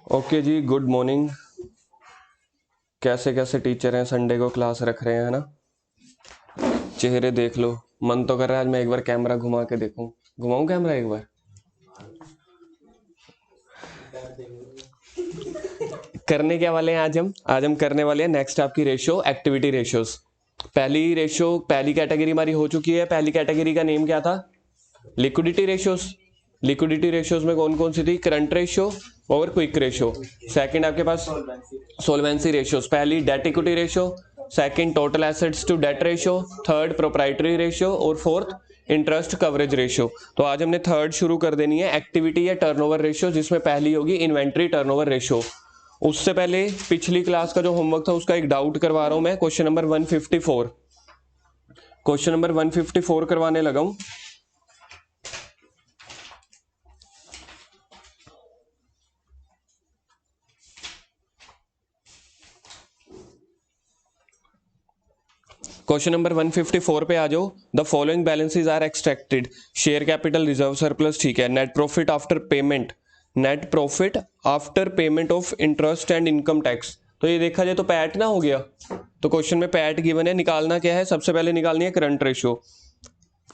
Okay जी, good morning. कैसे कैसे teacher हैं, संडे को क्लास रख रहे हैं ना। चेहरे देख लो, मन तो कर रहा है आज मैं एक बार कैमरा घुमा के देखूं। घुमाऊं कैमरा एक बार। करने क्या वाले हैं आज हम करने वाले हैं नेक्स्ट आपकी रेशियो, एक्टिविटी रेशियोज। पहली कैटेगरी हमारी हो चुकी है। पहली कैटेगरी का नेम क्या था? Liquidity ratios. लिक्विडिटी रेशियोज में कौन कौन सी थी? करंट रेशियो और क्विक रेशियो। सेकंड आपके पास सोलवेंसी रेशियोज। पहली debt equity ratio, second total assets to debt ratio, third proprietary ratio और फोर्थ इंटरेस्ट कवरेज रेशियो। तो आज हमने थर्ड शुरू कर देनी है, एक्टिविटी या टर्नओवर रेशियो, जिसमें पहली होगी इन्वेंट्री टर्नओवर रेशियो। उससे पहले पिछली क्लास का जो होमवर्क था उसका एक डाउट करवा रहा हूं मैं। क्वेश्चन नंबर 154, क्वेश्चन नंबर 154 करवाने लगा हूं। क्वेश्चन नंबर 154 पे आ जाओ। The following balances are extracted. Share capital, reserve surplus, ठीक है। Net profit after payment, net profit after payment of interest and income tax. तो ये देखा जाए तो पैट ना हो गया। तो क्वेश्चन में पैट गिवन है, निकालना क्या है? सबसे पहले निकालनी है करंट रेशियो।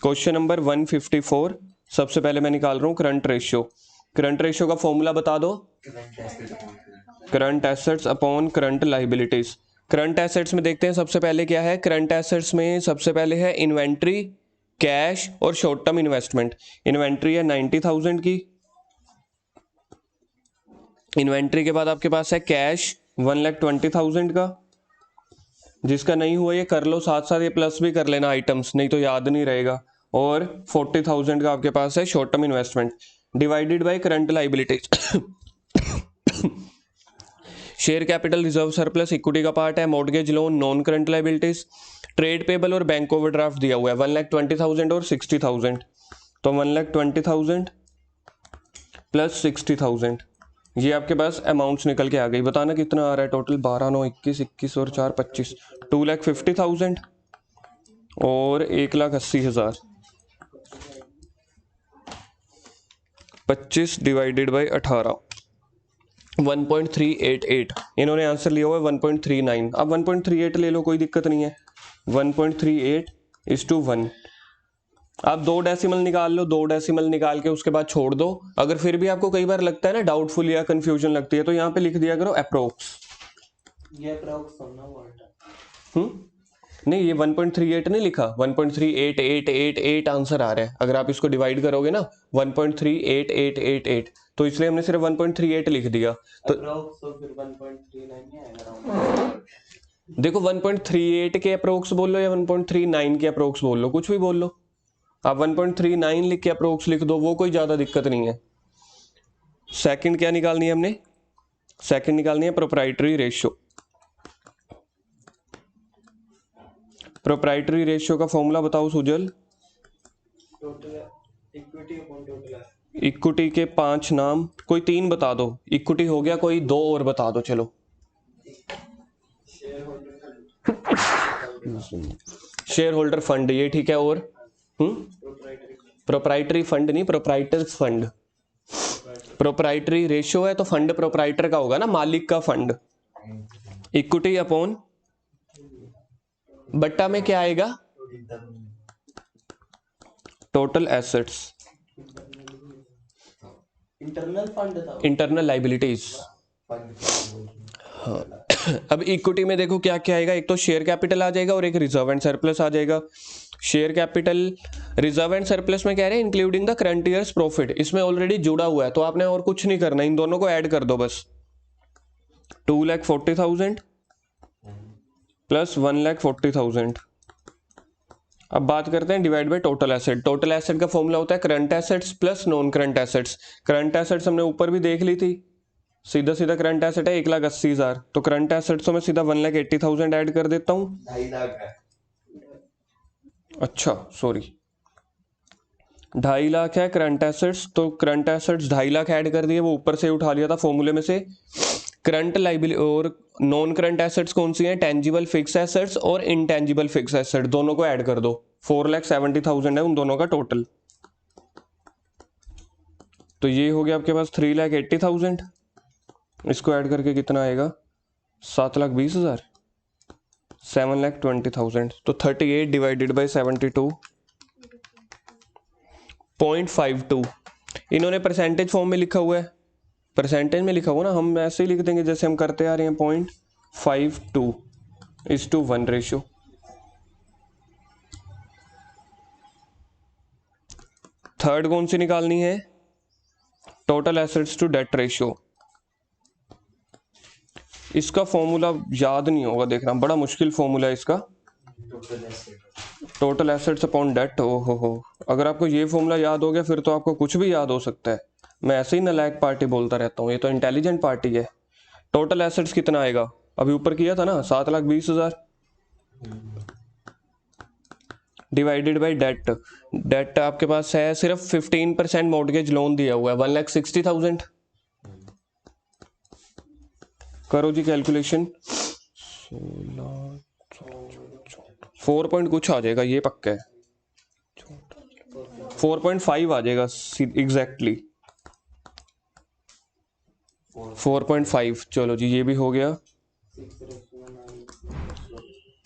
क्वेश्चन नंबर 154 सबसे पहले मैं निकाल रहा हूं करंट रेशियो। करंट रेशियो का फॉर्मूला बता दो। Current assets upon current liabilities. Current assets में देखते हैं सबसे पहले क्या है। करंट एसेट्स में सबसे पहले है इन्वेंट्री, कैश और शॉर्ट टर्म इन्वेस्टमेंट। इन्वेंट्री है 90,000 की। इन्वेंट्री के बाद आपके पास है कैश 1,20,000 का। जिसका नहीं हुआ ये कर लो, साथ साथ ये प्लस भी कर लेना आइटम्स, नहीं तो याद नहीं रहेगा। और 40,000 का आपके पास है short term investment, divided by current liabilities. Share capital, reserve surplus equity का पार्ट है, mortgage loan, non current liabilities, trade payable और बैंक ओवरड्राफ्ट दिया हुआ है 1,20,000 और 60,000। तो 1,20,000 प्लस 60,000, ये आपके पास अमाउंट्स निकल के आ गई। बताना कितना आ रहा है टोटल? 12, 9, 21, 21 और 4, 25, 2,50,000 और 1,80,000। 25 डिवाइडेड बाई 18, 1.388। इन्होंने आंसर लिया हुआ है 1.39। अब 1.38 ले लो, कोई दिक्कत नहीं है। 1.38:1। आप दो डेसिमल निकाल लो, दो डेसिमल निकाल के उसके बाद छोड़ दो। अगर फिर भी आपको कई बार लगता है ना डाउटफुल या कंफ्यूजन लगती है, तो यहाँ पे लिख दिया करो अप्रोक्स। ये अप्रोक्स नहीं, ये 1.38 नहीं लिखा, 1.388888 आंसर आ रहा है। अगर आप इसको डिवाइड करोगे ना 1.38888, तो इसलिए हमने सिर्फ 1.38 लिख दिया। तो फिर 1.39 आएगा। देखो 1.38 के अप्रोक्स बोल लो या 1.39 के अप्रोक्स बोल लो, कुछ भी बोल लो। आप 1.39 लिख के अप्रोक्स लिख दो, वो कोई ज्यादा दिक्कत नहीं है। सेकंड क्या निकालनी है हमने? सेकंड निकालनी है प्रोप्राइटरी रेशियो। प्रोप्राइटरी रेशियो का फॉर्मूला बताओ सुजल। इक्विटी के 5 नाम, कोई 3 बता दो। इक्विटी हो गया, कोई 2 और बता दो। चलो, शेयर होल्डर फंड, ये ठीक है। और प्रोप्राइटरी फंड नहीं, प्रोप्राइटर फंड। प्रोप्राइटरी रेशियो है तो फंड प्रोप्राइटर का होगा ना, मालिक का फंड। इक्विटी अपॉन बट्टा में क्या आएगा? टोटल एसेट्स, इंटरनल फंड था, इंटरनल लाइबिलिटीज। हाँ। अब इक्विटी में देखो क्या क्या आएगा। एक तो शेयर कैपिटल आ जाएगा और एक रिजर्व एंड सरप्लस आ जाएगा। Share capital, reserve and surplus में कह रहे हैं including the current years profit, इसमें ऑलरेडी जुड़ा हुआ है, तो आपने और कुछ नहीं करना, इन दोनों को ऐड कर दो बस। 2,40,000 प्लस 1,40,000। अब बात करते हैं divide by total asset. Total asset का फॉर्मूला होता है current assets plus non current assets. Current assets हमने ऊपर भी देख ली थी, सीधा सीधा करंट एसेट है 1,80,000, तो करंट एसेट्स तो मैं सीधा 1,80,000 ऐड कर देता हूं। 2.5 लाख है। अच्छा सॉरी, 2.5 लाख है करंट एसेट्स, तो करंट एसेट्स 2.5 लाख ऐड कर दिए, वो ऊपर से उठा लिया था फॉर्मूले में से। करंट लाइबिलिटी और नॉन करंट एसेट्स कौन सी हैं? टेंजिबल फिक्स एसेट्स और इनटेंजिबल फिक्स एसेट, दोनों को ऐड कर दो। 4,70,000 है उन दोनों का टोटल। तो ये हो गया आपके पास 3,80,000। इसको ऐड करके कितना आएगा? 7,20,000, 7,20,000। तो 38 डिवाइडेड बाई 72.52। इन्होंने परसेंटेज फॉर्म में लिखा हुआ है, परसेंटेज में लिखा हुआ ना, हम ऐसे ही लिख देंगे जैसे हम करते आ रहे हैं, 0.52:1 रेशियो। थर्ड कौन सी निकालनी है? Total assets to debt ratio. इसका फॉर्मूला याद नहीं होगा, देखना बड़ा मुश्किल फॉर्मूला है इसका। Total assets upon debt. ओ हो, अगर आपको ये फॉर्मूला याद हो गया फिर तो आपको कुछ भी याद हो सकता है। मैं ऐसे ही नालायक पार्टी बोलता रहता हूँ, ये तो इंटेलिजेंट पार्टी है। टोटल एसेट्स कितना आएगा? अभी ऊपर किया था ना, 7,20,000 डिवाइडेड बाई डेट। डेट आपके पास है सिर्फ 15% मॉर्गेज लोन दिया हुआ है, 1,60,000। करो जी कैलकुलेशन। 4 पॉइंट कुछ आ जाएगा, ये पक्का है। 4.5 आ जाएगा एग्जैक्टली, 4.5। चलो जी ये भी हो गया।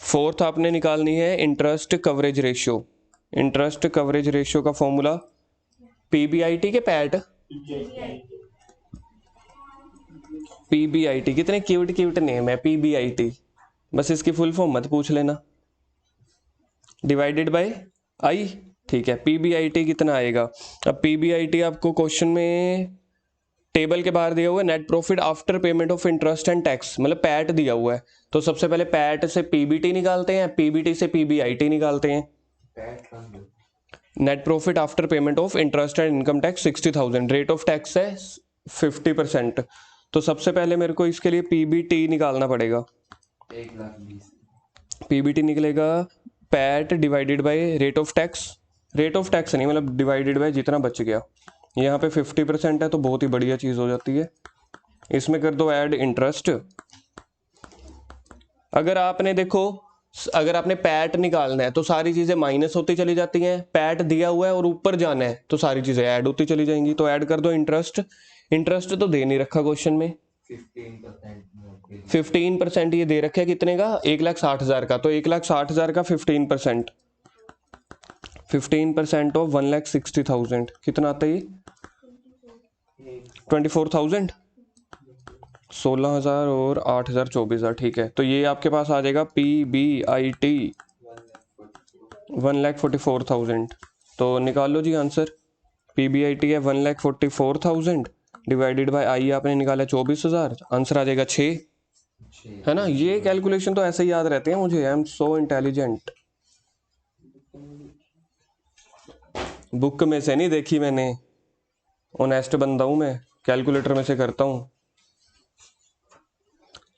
फोर्थ आपने निकालनी है interest coverage ratio. Interest coverage ratio का फॉर्मूला पीबीआईटी के पैट, पीबीआईटी, कितने क्यूट क्यूट नेम है पीबीआईटी, बस इसकी फुल फॉर्म मत पूछ लेना। डिवाइडेड बाय आई, ठीक है। पीबीआईटी कितना आएगा? अब पीबीआईटी आपको क्वेश्चन में टेबल के बाहर दिया हुआ है, net profit after payment of interest and tax, मतलब पैट दिया हुआ है। तो सबसे पहले पैट से पीबीटी निकालते हैं, पीबीटी से पीबीआईटी निकालते हैं। Net profit after payment of interest and income tax 60,000, rate of tax है 50%। तो सबसे पहले मेरे को इसके लिए पीबीटी निकालना पड़ेगा। 1,20,000 पीबीटी निकलेगा PAT divided by rate of tax, rate of tax नहीं मतलब डिवाइडेड बाय जितना बच गया। यहाँ पे 50% है तो बहुत ही बढ़िया चीज़ हो जाती है। इसमें कर दो ऐड इंटरेस्ट। अगर आपने देखो, अगर आपने पैट निकालना है तो सारी चीज़ें माइनस होती चली जाती हैं, पैट दिया हुआ है और ऊपर जाना है तो सारी चीज़ें ऐड होती चली जाएंगी। तो ऐड कर दो इंटरेस्ट। इंटरेस्ट तो दे नहीं रखा क्वेश्चन में, 15% ये दे रखा है कितने का? 1,60,000 का। तो 1,60,000 का 15%, 15% ऑफ 1,60,000 कितना आता है? 24,000, 16,000 और 8,000 24,000, ठीक है। तो ये आपके पास आ जाएगा PBIT 1,44,000। तो निकाल लो जी आंसर। PBIT है 1,44,000 डिवाइडेड बाय आई आपने निकाला 24,000, आंसर आ जाएगा 6, है ना। ये कैलकुलेशन तो ऐसे ही याद रहते हैं मुझे, I am so intelligent. Book में से नहीं देखी मैंने, ऑनेस्ट बंदा हूं मैं, कैलकुलेटर में से करता हूं।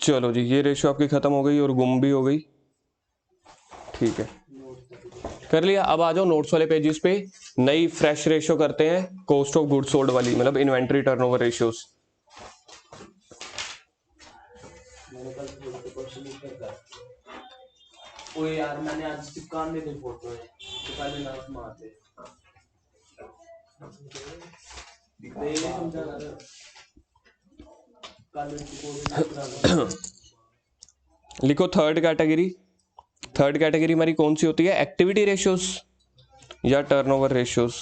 चलो जी ये रेशियो आपकी खत्म हो गई और गुम भी हो गई, ठीक है कर लिया। अब आ जाओ नोट्स वाले पेजेस पे, नई फ्रेश रेशियो करते हैं, कॉस्ट ऑफ गुड्स सोल्ड वाली, मतलब इन्वेंट्री टर्नओवर रेशियोज। ओ यार मैंने आज चिपकाने में कोई फोटो है तो पहले नाम मारते दिखते ही नहीं समझा रहा कल को लिखो थर्ड कैटेगरी। थर्ड कैटेगरी हमारी कौन सी होती है? एक्टिविटी रेशियोज या टर्नओवर रेशियोज?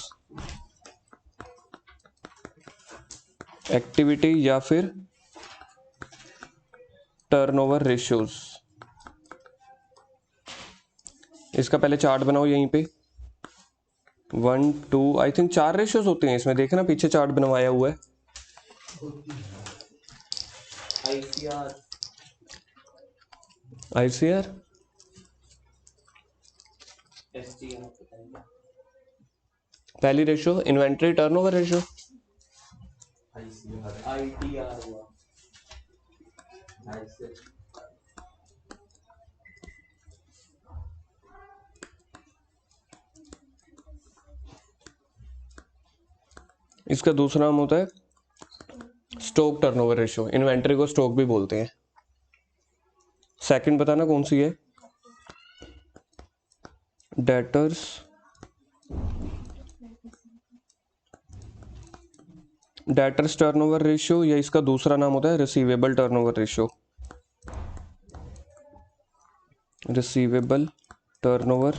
एक्टिविटी या फिर टर्नओवर रेशियोज। इसका पहले चार्ट बनाओ यहीं पे। 1 2 आई थिंक 4 रेशियोज होते हैं इसमें, देखना पीछे चार्ट बनवाया हुआ है। ICR पहली ratio inventory turnover ratio, ITR हुआ इसका दूसरा नाम होता है स्टॉक टर्नओवर रेशियो, इन्वेंट्री को स्टॉक भी बोलते हैं। सेकंड बताना कौन सी है? डेटर्स डेटर्स टर्नओवर रेशियो, या इसका दूसरा नाम होता है receivable turnover ratio. Receivable turnover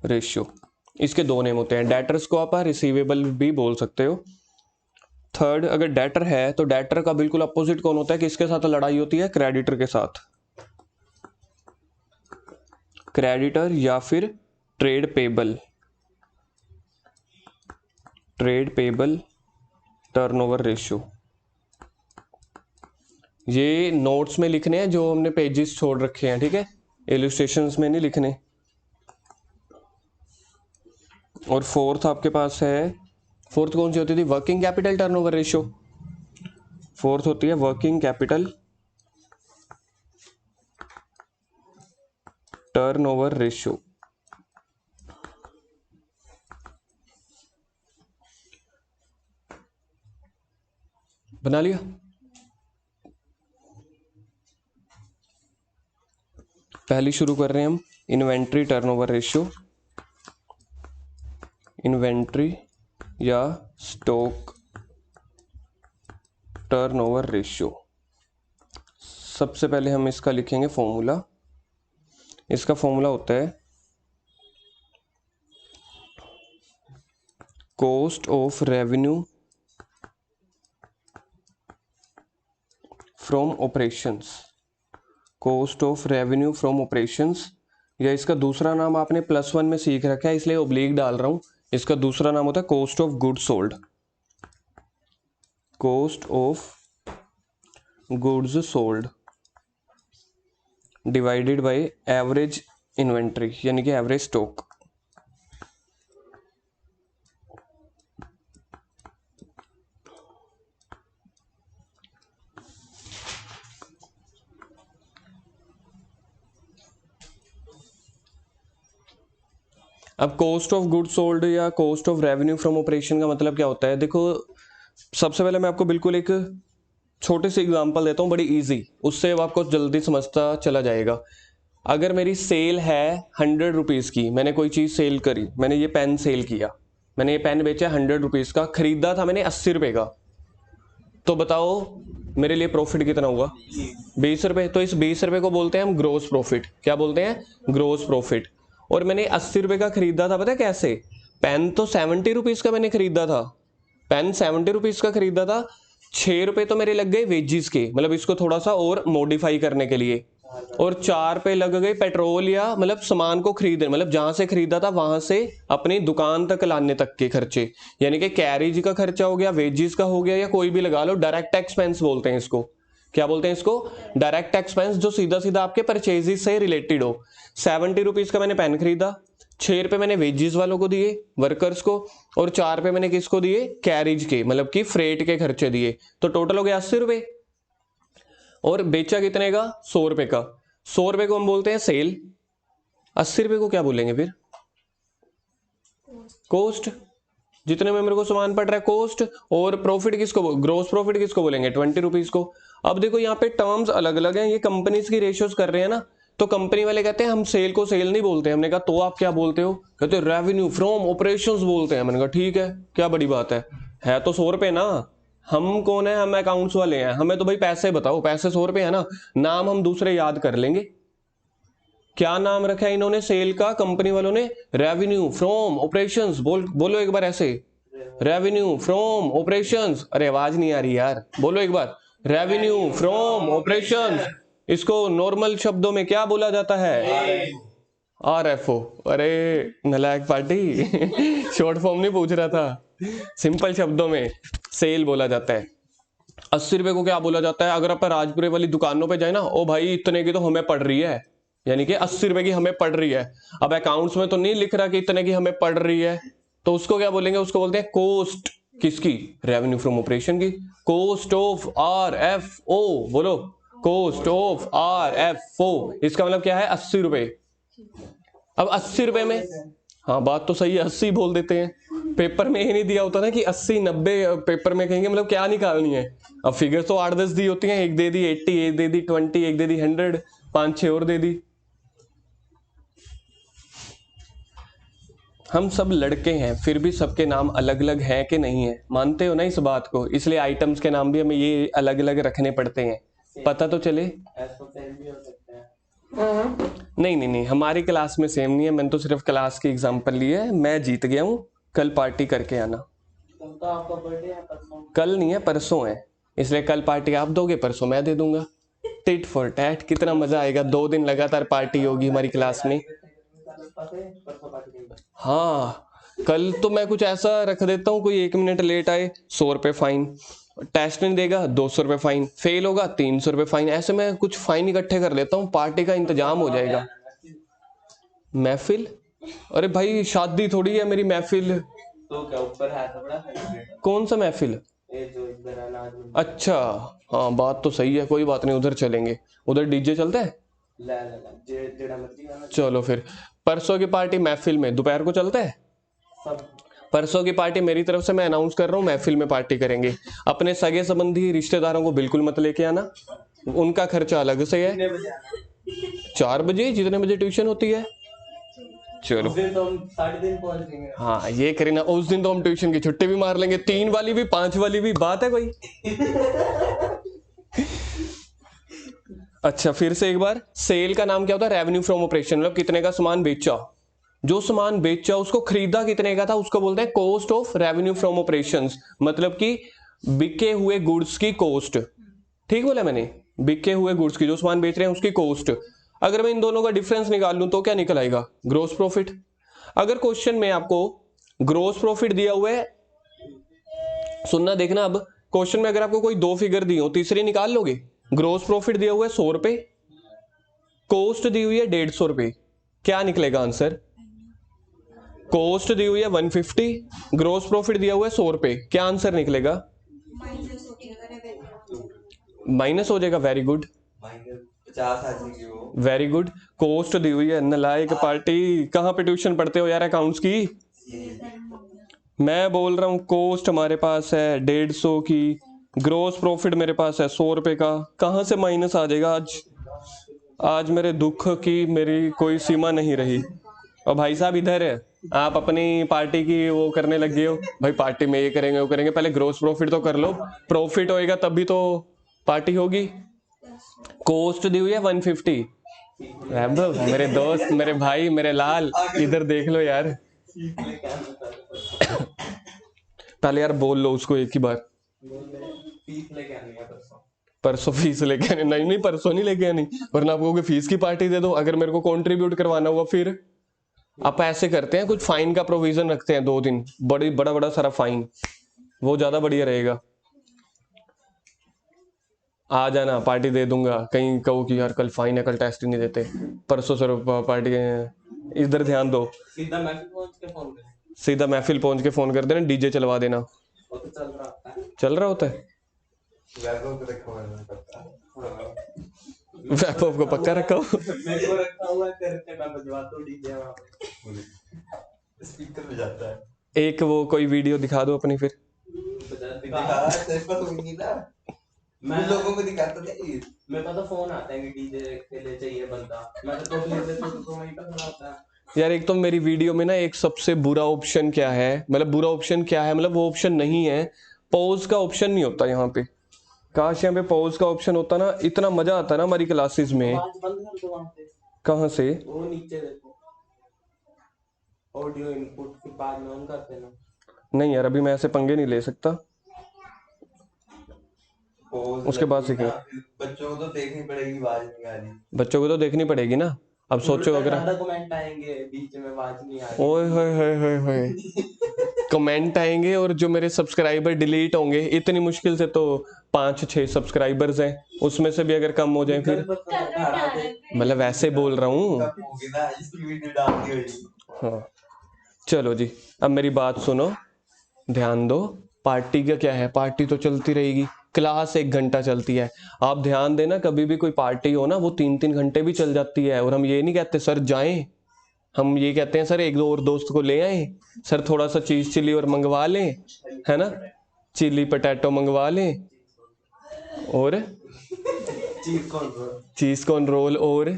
ratio, इसके दो नेम होते हैं, डेटर्स को आप रिसीवेबल भी बोल सकते हो। थर्ड, अगर डेटर है तो डेटर का बिल्कुल अपोजिट कौन होता है, किसके साथ लड़ाई होती है, क्रेडिटर के साथ। क्रेडिटर या फिर trade payable, trade payable turnover ratio. ये नोट्स में लिखने हैं जो हमने पेजेस छोड़ रखे हैं, ठीक है, इलस्ट्रेशंस में नहीं लिखने। और फोर्थ आपके पास है, फोर्थ कौन सी होती थी, working capital turnover ratio. Fourth होती है वर्किंग कैपिटल टर्नओवर रेशियो। बना लिया। पहली शुरू कर रहे हैं हम, इन्वेंट्री टर्नओवर रेशियो। इन्वेंट्री या स्टॉक टर्नओवर रेशियो। सबसे पहले हम इसका लिखेंगे फॉर्मूला। इसका फॉर्मूला होता है cost of revenue from operations. Cost of revenue from operations, या इसका दूसरा नाम आपने +1 में सीख रखा है इसलिए ओब्लिक डाल रहा हूं। इसका दूसरा नाम होता है cost of goods sold. Cost of goods sold divided by average inventory, यानी कि एवरेज स्टॉक। अब कॉस्ट ऑफ गुड्स सोल्ड या cost of revenue from operation का मतलब क्या होता है, देखो सबसे पहले मैं आपको बिल्कुल एक छोटे से एग्जांपल देता हूँ, बड़ी इजी, उससे आपको जल्दी समझता चला जाएगा। अगर मेरी सेल है 100 रुपीज़ की, मैंने कोई चीज़ सेल करी, मैंने ये पेन सेल किया, मैंने ये पेन बेचा 100 रुपीज़ का, खरीदा था मैंने 80 रुपये का, तो बताओ मेरे लिए प्रॉफिट कितना हुआ, 20 रुपये। तो इस 20 रुपये को बोलते हैं हम ग्रोस प्रॉफिट। क्या बोलते हैं, ग्रोस प्रॉफिट। और मैंने 80 रुपये का खरीदा था, पता है कैसे, पेन तो 70 रुपीज़ का मैंने खरीदा था, पेन 70 रुपीज़ का खरीदा था, 6 रुपये तो मेरे लग गए वेजिस के, मतलब इसको थोड़ा सा और मॉडिफाई करने के लिए, और 4 रुपये लग गए पेट्रोल या मतलब सामान को खरीदने, मतलब जहां से खरीदा था वहां से अपनी दुकान तक लाने तक के खर्चे, यानी कि कैरिज का खर्चा हो गया, वेजिस का हो गया, या कोई भी लगा लो, डायरेक्ट एक्सपेंस बोलते हैं इसको। क्या बोलते हैं इसको, डायरेक्ट एक्सपेंस, जो सीधा सीधा आपके परचेजेस से रिलेटेड हो। 70 रुपीज़ का मैंने पेन खरीदा, 6 रुपये मैंने वेजिस वालों को दिए, वर्कर्स को, और 4 रुपये मैंने किसको दिए, कैरिज के, मतलब कि फ्रेट के खर्चे दिए, तो टोटल हो गया 80 रुपये। और बेचा कितने का, 100 रुपये का। 100 रुपये को हम बोलते हैं सेल, 80 रुपये को क्या बोलेंगे फिर, कॉस्ट, जितने में मेरे को सामान पड़ रहा है कॉस्ट। और प्रॉफिट किसको, ग्रोस प्रॉफिट किसको बोलेंगे, 20 रुपीज को। अब देखो यहाँ पे टर्म्स अलग अलग हैं, ये कंपनीज की रेशियोज कर रहे हैं ना, तो कंपनी वाले कहते हैं हम सेल को सेल नहीं बोलते। हमने कहा तो आप क्या बोलते हो, कहते रेवेन्यू फ्रॉम ऑपरेशंस बोलते हैं। मैंने कहा ठीक है, क्या बड़ी बात है तो 100 रुपये ना, हम कौन है, हम अकाउंट्स वाले हैं, हमें तो भाई पैसे बताओ, पैसे 100 रुपये है ना, नाम हम दूसरे याद कर लेंगे। क्या नाम रखा है इन्होंने सेल का, कंपनी वालों ने, रेवेन्यू फ्रॉम ऑपरेशंस। बोलो एक बार ऐसे, रेवेन्यू फ्रॉम ऑपरेशंस। अरे आवाज नहीं आ रही यार, बोलो एक बार, रेवेन्यू फ्रॉम ऑपरेशंस। इसको नॉर्मल शब्दों में क्या बोला जाता है, RFO। अरे नलायक पार्टी शॉर्ट फॉर्म नहीं पूछ रहा था, सिंपल शब्दों में सेल बोला जाता है। 80 रुपये को क्या बोला जाता है, अगर अपन राजपुरे वाली दुकानों पे जाए ना, ओ भाई इतने की तो हमें पड़ रही है, यानी कि 80 रुपये की हमें पड़ रही है। अब अकाउंट्स में तो नहीं लिख रहा कि इतने की हमें पड़ रही है, तो उसको क्या बोलेंगे, उसको बोलते हैं कॉस्ट किसकी, रेवेन्यू फ्रॉम ऑपरेशन की। कॉस्ट ऑफ RFO, बोलो कॉस्ट ऑफ RFO, इसका मतलब क्या है, 80 रुपये। अब 80 रुपये में, हाँ बात तो सही है, 80 बोल देते हैं, पेपर में ही नहीं दिया होता ना कि 80 90, पेपर में कहेंगे मतलब क्या निकालनी है। अब फिगर तो 8-10 दी होती हैं, एक दे दी 80, एक दे दी 20, एक दे दी 100, 5-6 और दे दी। हम सब लड़के हैं, फिर भी सबके नाम अलग अलग हैं कि नहीं है? मानते हो ना इस बात को? इसलिए आइटम्स के नाम भी हमें ये अलग अलग रखने पड़ते हैं, पता तो चले। ऐसा सेम भी हो सकता है। नहीं नहीं नहीं, हमारी क्लास में सेम नहीं है। मैंने तो सिर्फ क्लास की एग्जांपल ली है। मैं जीत गया हूँ, कल पार्टी करके आना। कल तो आपका बर्थडे है, परसों। कल नहीं है, परसों है, इसलिए कल पार्टी आप दोगे, परसों मैं दे दूंगा। Tit for tat. कितना मजा आएगा, 2 दिन लगातार पार्टी होगी हमारी क्लास में। परसों पार्टी देंगे। हाँ, कल तो मैं कुछ ऐसा रख देता हूँ, कोई 1 मिनट लेट आए 100 रुपये फाइन, टेस्ट नहीं देगा 200 रुपये फाइन, फेल होगा 300 रुपये फाइन। ऐसे मैं कुछ फाइन इकट्ठे कर लेता हूँ, पार्टी का इंतजाम हो जाएगा। महफिल? अरे भाई शादी थोड़ी है मेरी महफिल। तो क्या ऊपर है तो बड़ा सेलिब्रेट। कौन सा महफिल? ये जो इधर है नाज में। अच्छा, हाँ बात तो सही है, कोई बात नहीं, उधर चलेंगे। उधर डीजे चलता है। ले ले ले जेड़ा मर्जी गाना चलो फिर परसों की पार्टी महफिल में दोपहर को चलता है। सब। परसों की पार्टी मेरी तरफ से मैं अनाउंस कर रहा हूँ, महफिल में पार्टी करेंगे। अपने सगे संबंधी रिश्तेदारों को बिल्कुल मत लेके आना, उनका खर्चा अलग से है। कितने बजे आना? 4 बजे, जितने बजे ट्यूशन होती है। चलो उस दिन तो हम 3:30 पहुंच जाएंगे। हाँ ये करें, उस दिन तो हम ट्यूशन की छुट्टी भी मार लेंगे, 3 वाली भी 5 वाली भी, बात है कोई। अच्छा फिर से एक बार, सेल का नाम क्या होता है? रेवेन्यू फ्रॉम ऑपरेशन, मतलब कितने का सामान बेचा। जो सामान बेचा उसको खरीदा कितने का था, उसको बोलते हैं cost of revenue from operations, मतलब कि बिके हुए गुड्स की कॉस्ट। ठीक बोला मैंने? बिके हुए गुड्स की, जो सामान बेच रहे हैं उसकी कॉस्ट। अगर मैं इन दोनों का डिफरेंस निकाल लूं तो क्या निकल आएगा? Gross profit. अगर क्वेश्चन में आपको ग्रोस प्रॉफिट दिया हुआ है, सुनना देखना, अब क्वेश्चन में अगर आपको कोई 2 फिगर दी हो, तीसरी निकाल लोगे? ग्रोस प्रॉफिट दिया हुआ है 100 रुपए, कॉस्ट दी हुई है 150 रुपए, क्या निकलेगा आंसर? कॉस्ट दी हुई है 150, ग्रोस प्रॉफिट दिया हुआ है 100 रुपए, क्या आंसर निकलेगा? माइनस हो जाएगा। वेरी गुड, 50 आ जाएगी वो। Very good. कॉस्ट दी हुई है, नालायक पार्टी। कहाँ पे ट्यूशन पढ़ते हो यार अकाउंट्स की? मैं बोल रहा हूँ कॉस्ट हमारे पास है 150 की, ग्रोस प्रॉफिट मेरे पास है 100 रुपए का, कहाँ से माइनस आ जाएगा? आज मेरे दुख की मेरी कोई सीमा नहीं रही। और भाई साहब इधर है, आप अपनी पार्टी की वो करने लग गए हो, भाई पार्टी में ये करेंगे वो करेंगे, पहले ग्रोस प्रॉफिट तो कर लो, प्रॉफिट होएगा तभी तो पार्टी होगी। कॉस्ट दी हुई है 150। वैभव मेरे दोस्त, मेरे भाई, मेरे लाल, इधर देख लो यार। पहले यार बोल लो उसको एक ही बार। फीस लेके आनी है परसों। परसों फीस लेके आनी? नहीं नहीं, परसों नहीं लेके आनी, वरना आप कहोगे फीस की पार्टी दे दो। अगर मेरे को कंट्रीब्यूट करवाना हुआ फिर? आप ऐसे करते हैं, कुछ फाइन का प्रोविजन रखते हैं 2 दिन, बड़ा बड़ा सारा फाइन, वो ज्यादा बढ़िया रहेगा। आ जाना, पार्टी दे दूंगा। कहीं कहो कि यार कल फाइन है, कल टेस्ट ही नहीं देते, परसों सर पार्टी। इधर ध्यान दो, सीधा मैसेज पहुंच के फोन करें। सीधा महफिल पहुंच के फोन कर देना, डीजे चलवा देना। वो तो चल रहा है। चल रहा होता है? वैभव को रखा हुआ है पता। वैभव को पक्का रखा हो? मेरे को रखा हुआ है, करते मैं बजवाता हूँ डीजे वहां पे। स्पीकर में जाता है। एक वो कोई वीडियो दिखा दो अपनी फिर। बजा दिखा दिखा। तेरे पास होगी नहीं ना, मैं उन लोगों को दिखाता नहीं। मेरे पास तो फोन आता है कि डीजे के लिए चाहिए बंदा, मैं तो ले लेता हूँ, तो वहीं पे खड़ा होता है। यार एक तो मेरी वीडियो में ना एक सबसे बुरा ऑप्शन क्या है, मतलब बुरा ऑप्शन क्या है, मतलब वो ऑप्शन नहीं है, पॉज का ऑप्शन नहीं होता यहाँ पे। काश यहाँ पे पॉज का ऑप्शन होता ना, इतना मजा आता ना हमारी क्लासेस में। आवाज बंद कर दो वहां पे। कहाँ से? वो नीचे देखो, ऑडियो इनपुट के बाद में ऑन कर देना। नहीं यार अभी मैं ऐसे पंगे नहीं ले सकता, पोज उसके बाद लगेगी सीखें। ना, बच्चों को तो देखनी पड़ेगी, आवाज नहीं आ रही। बच्चों को तो देखनी पड़ेगी ना। अब सोचो अगर, ज्यादा कमेंट आएंगे, बीच में आवाज नहीं आ रही। ओए होए होए होए होए, कमेंट आएंगे और जो मेरे सब्सक्राइबर डिलीट होंगे, इतनी मुश्किल से तो 5-6 सब्सक्राइबर्स हैं, उसमें से भी अगर कम हो जाए फिर, मतलब वैसे बोल रहा हूँ। कब होगी ना इसकी वीडियो डालती होगी। हाँ चलो जी, अब मेरी बात सुनो, ध्यान दो। पार्टी का क्या है, पार्टी तो चलती रहेगी, क्लास 1 घंटा चलती है। आप ध्यान देना, कभी भी कोई पार्टी हो ना, वो 3-3 घंटे भी चल जाती है। और हम ये नहीं कहते सर जाएं, हम ये कहते हैं सर एक दो और दोस्त को ले आए, सर थोड़ा सा चीज चिली और मंगवा लें, है ना, चिली पटैटो मंगवा लें, और चीज कौन चीज कॉर्न रोल, और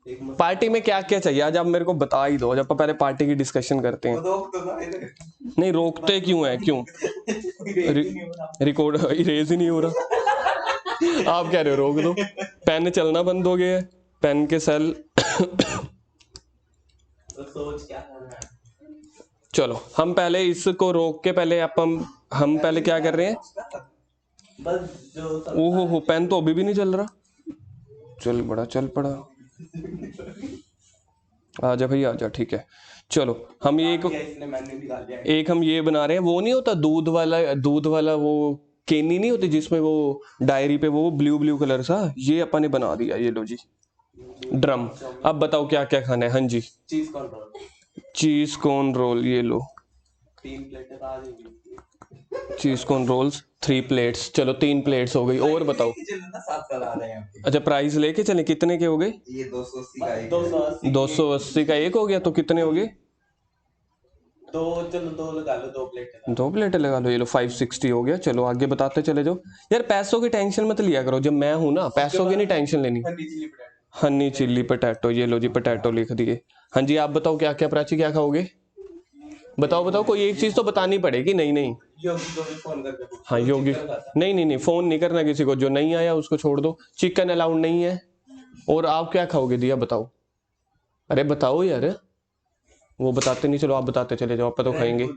एक मस्त पार्टी में क्या क्या चाहिए आज आप मेरे को बता ही दो, जब पहले पार्टी की डिस्कशन करते वो हैं। तो ना इधर नहीं रोकते क्यों है, क्यों रिकॉर्ड इरेज ही नहीं हो रहा। आप कह रहे हो रोक दो, पेन चलना बंद हो गया है, पेन के सेल। तो सोच क्या करना है। चलो हम पहले इसको रोक के पहले हम पहले क्या कर रहे हैं। बस जो सब ओहो हो, पेन तो अभी भी नहीं चल रहा। चल पड़ा आजा भाई आजा, ठीक है। चलो हम ये किया इसने, मैंने निकाल दिया। एक हम ये बना रहे हैं, वो नहीं होता दूध वाला वो केनी नहीं होती जिसमें वो डायरी पे वो ब्लू कलर सा, ये अपन ने बना दिया। ये लो जी ड्रम। अब बताओ क्या क्या खाना है। हाँ जी, चीज कौन रोल, चीज कॉर्न रोल, ये लो 3 प्लेटें तो आ जाएगी। Cheese corn roles 3 plates. चलो 3 प्लेट्स हो गई। और बताओ। चलो ना 7 साल आ रहे हैं आपके। अच्छा प्राइस लेके चले, कितने के हो गए? ये 280 का एक 280 280 का एक हो गया, तो कितने हो गए? दो, चलो 2 लगा लो, 2 प्लेटें। 2 प्लेटें लगा लो। ये लो 560 हो गया। चलो आगे बताते चले जाओ। यार पैसों की टेंशन मत लिया करो, जब मैं हूं ना, पैसों की नहीं टेंशन लेनी। बिजली पड़ा हनी चिल्ली पटैटो, ये लो जी पटैटो लिख दिए। हाँ जी आप बताओ क्या क्या, प्राची क्या खाओगे? बताओ कोई एक चीज तो बतानी पड़ेगी। नहीं योगी को भी फोन करके पूछो। हाँ योगी, चिकन खाता है। नहीं फोन नहीं करना किसी को, जो नहीं आया उसको छोड़ दो। चिकन अलाउड नहीं है। और आप क्या खाओगे दिया, बताओ। अरे बताओ यार, वो बताते नहीं, चलो आप बताते चले जाओ, आप तो खाएंगे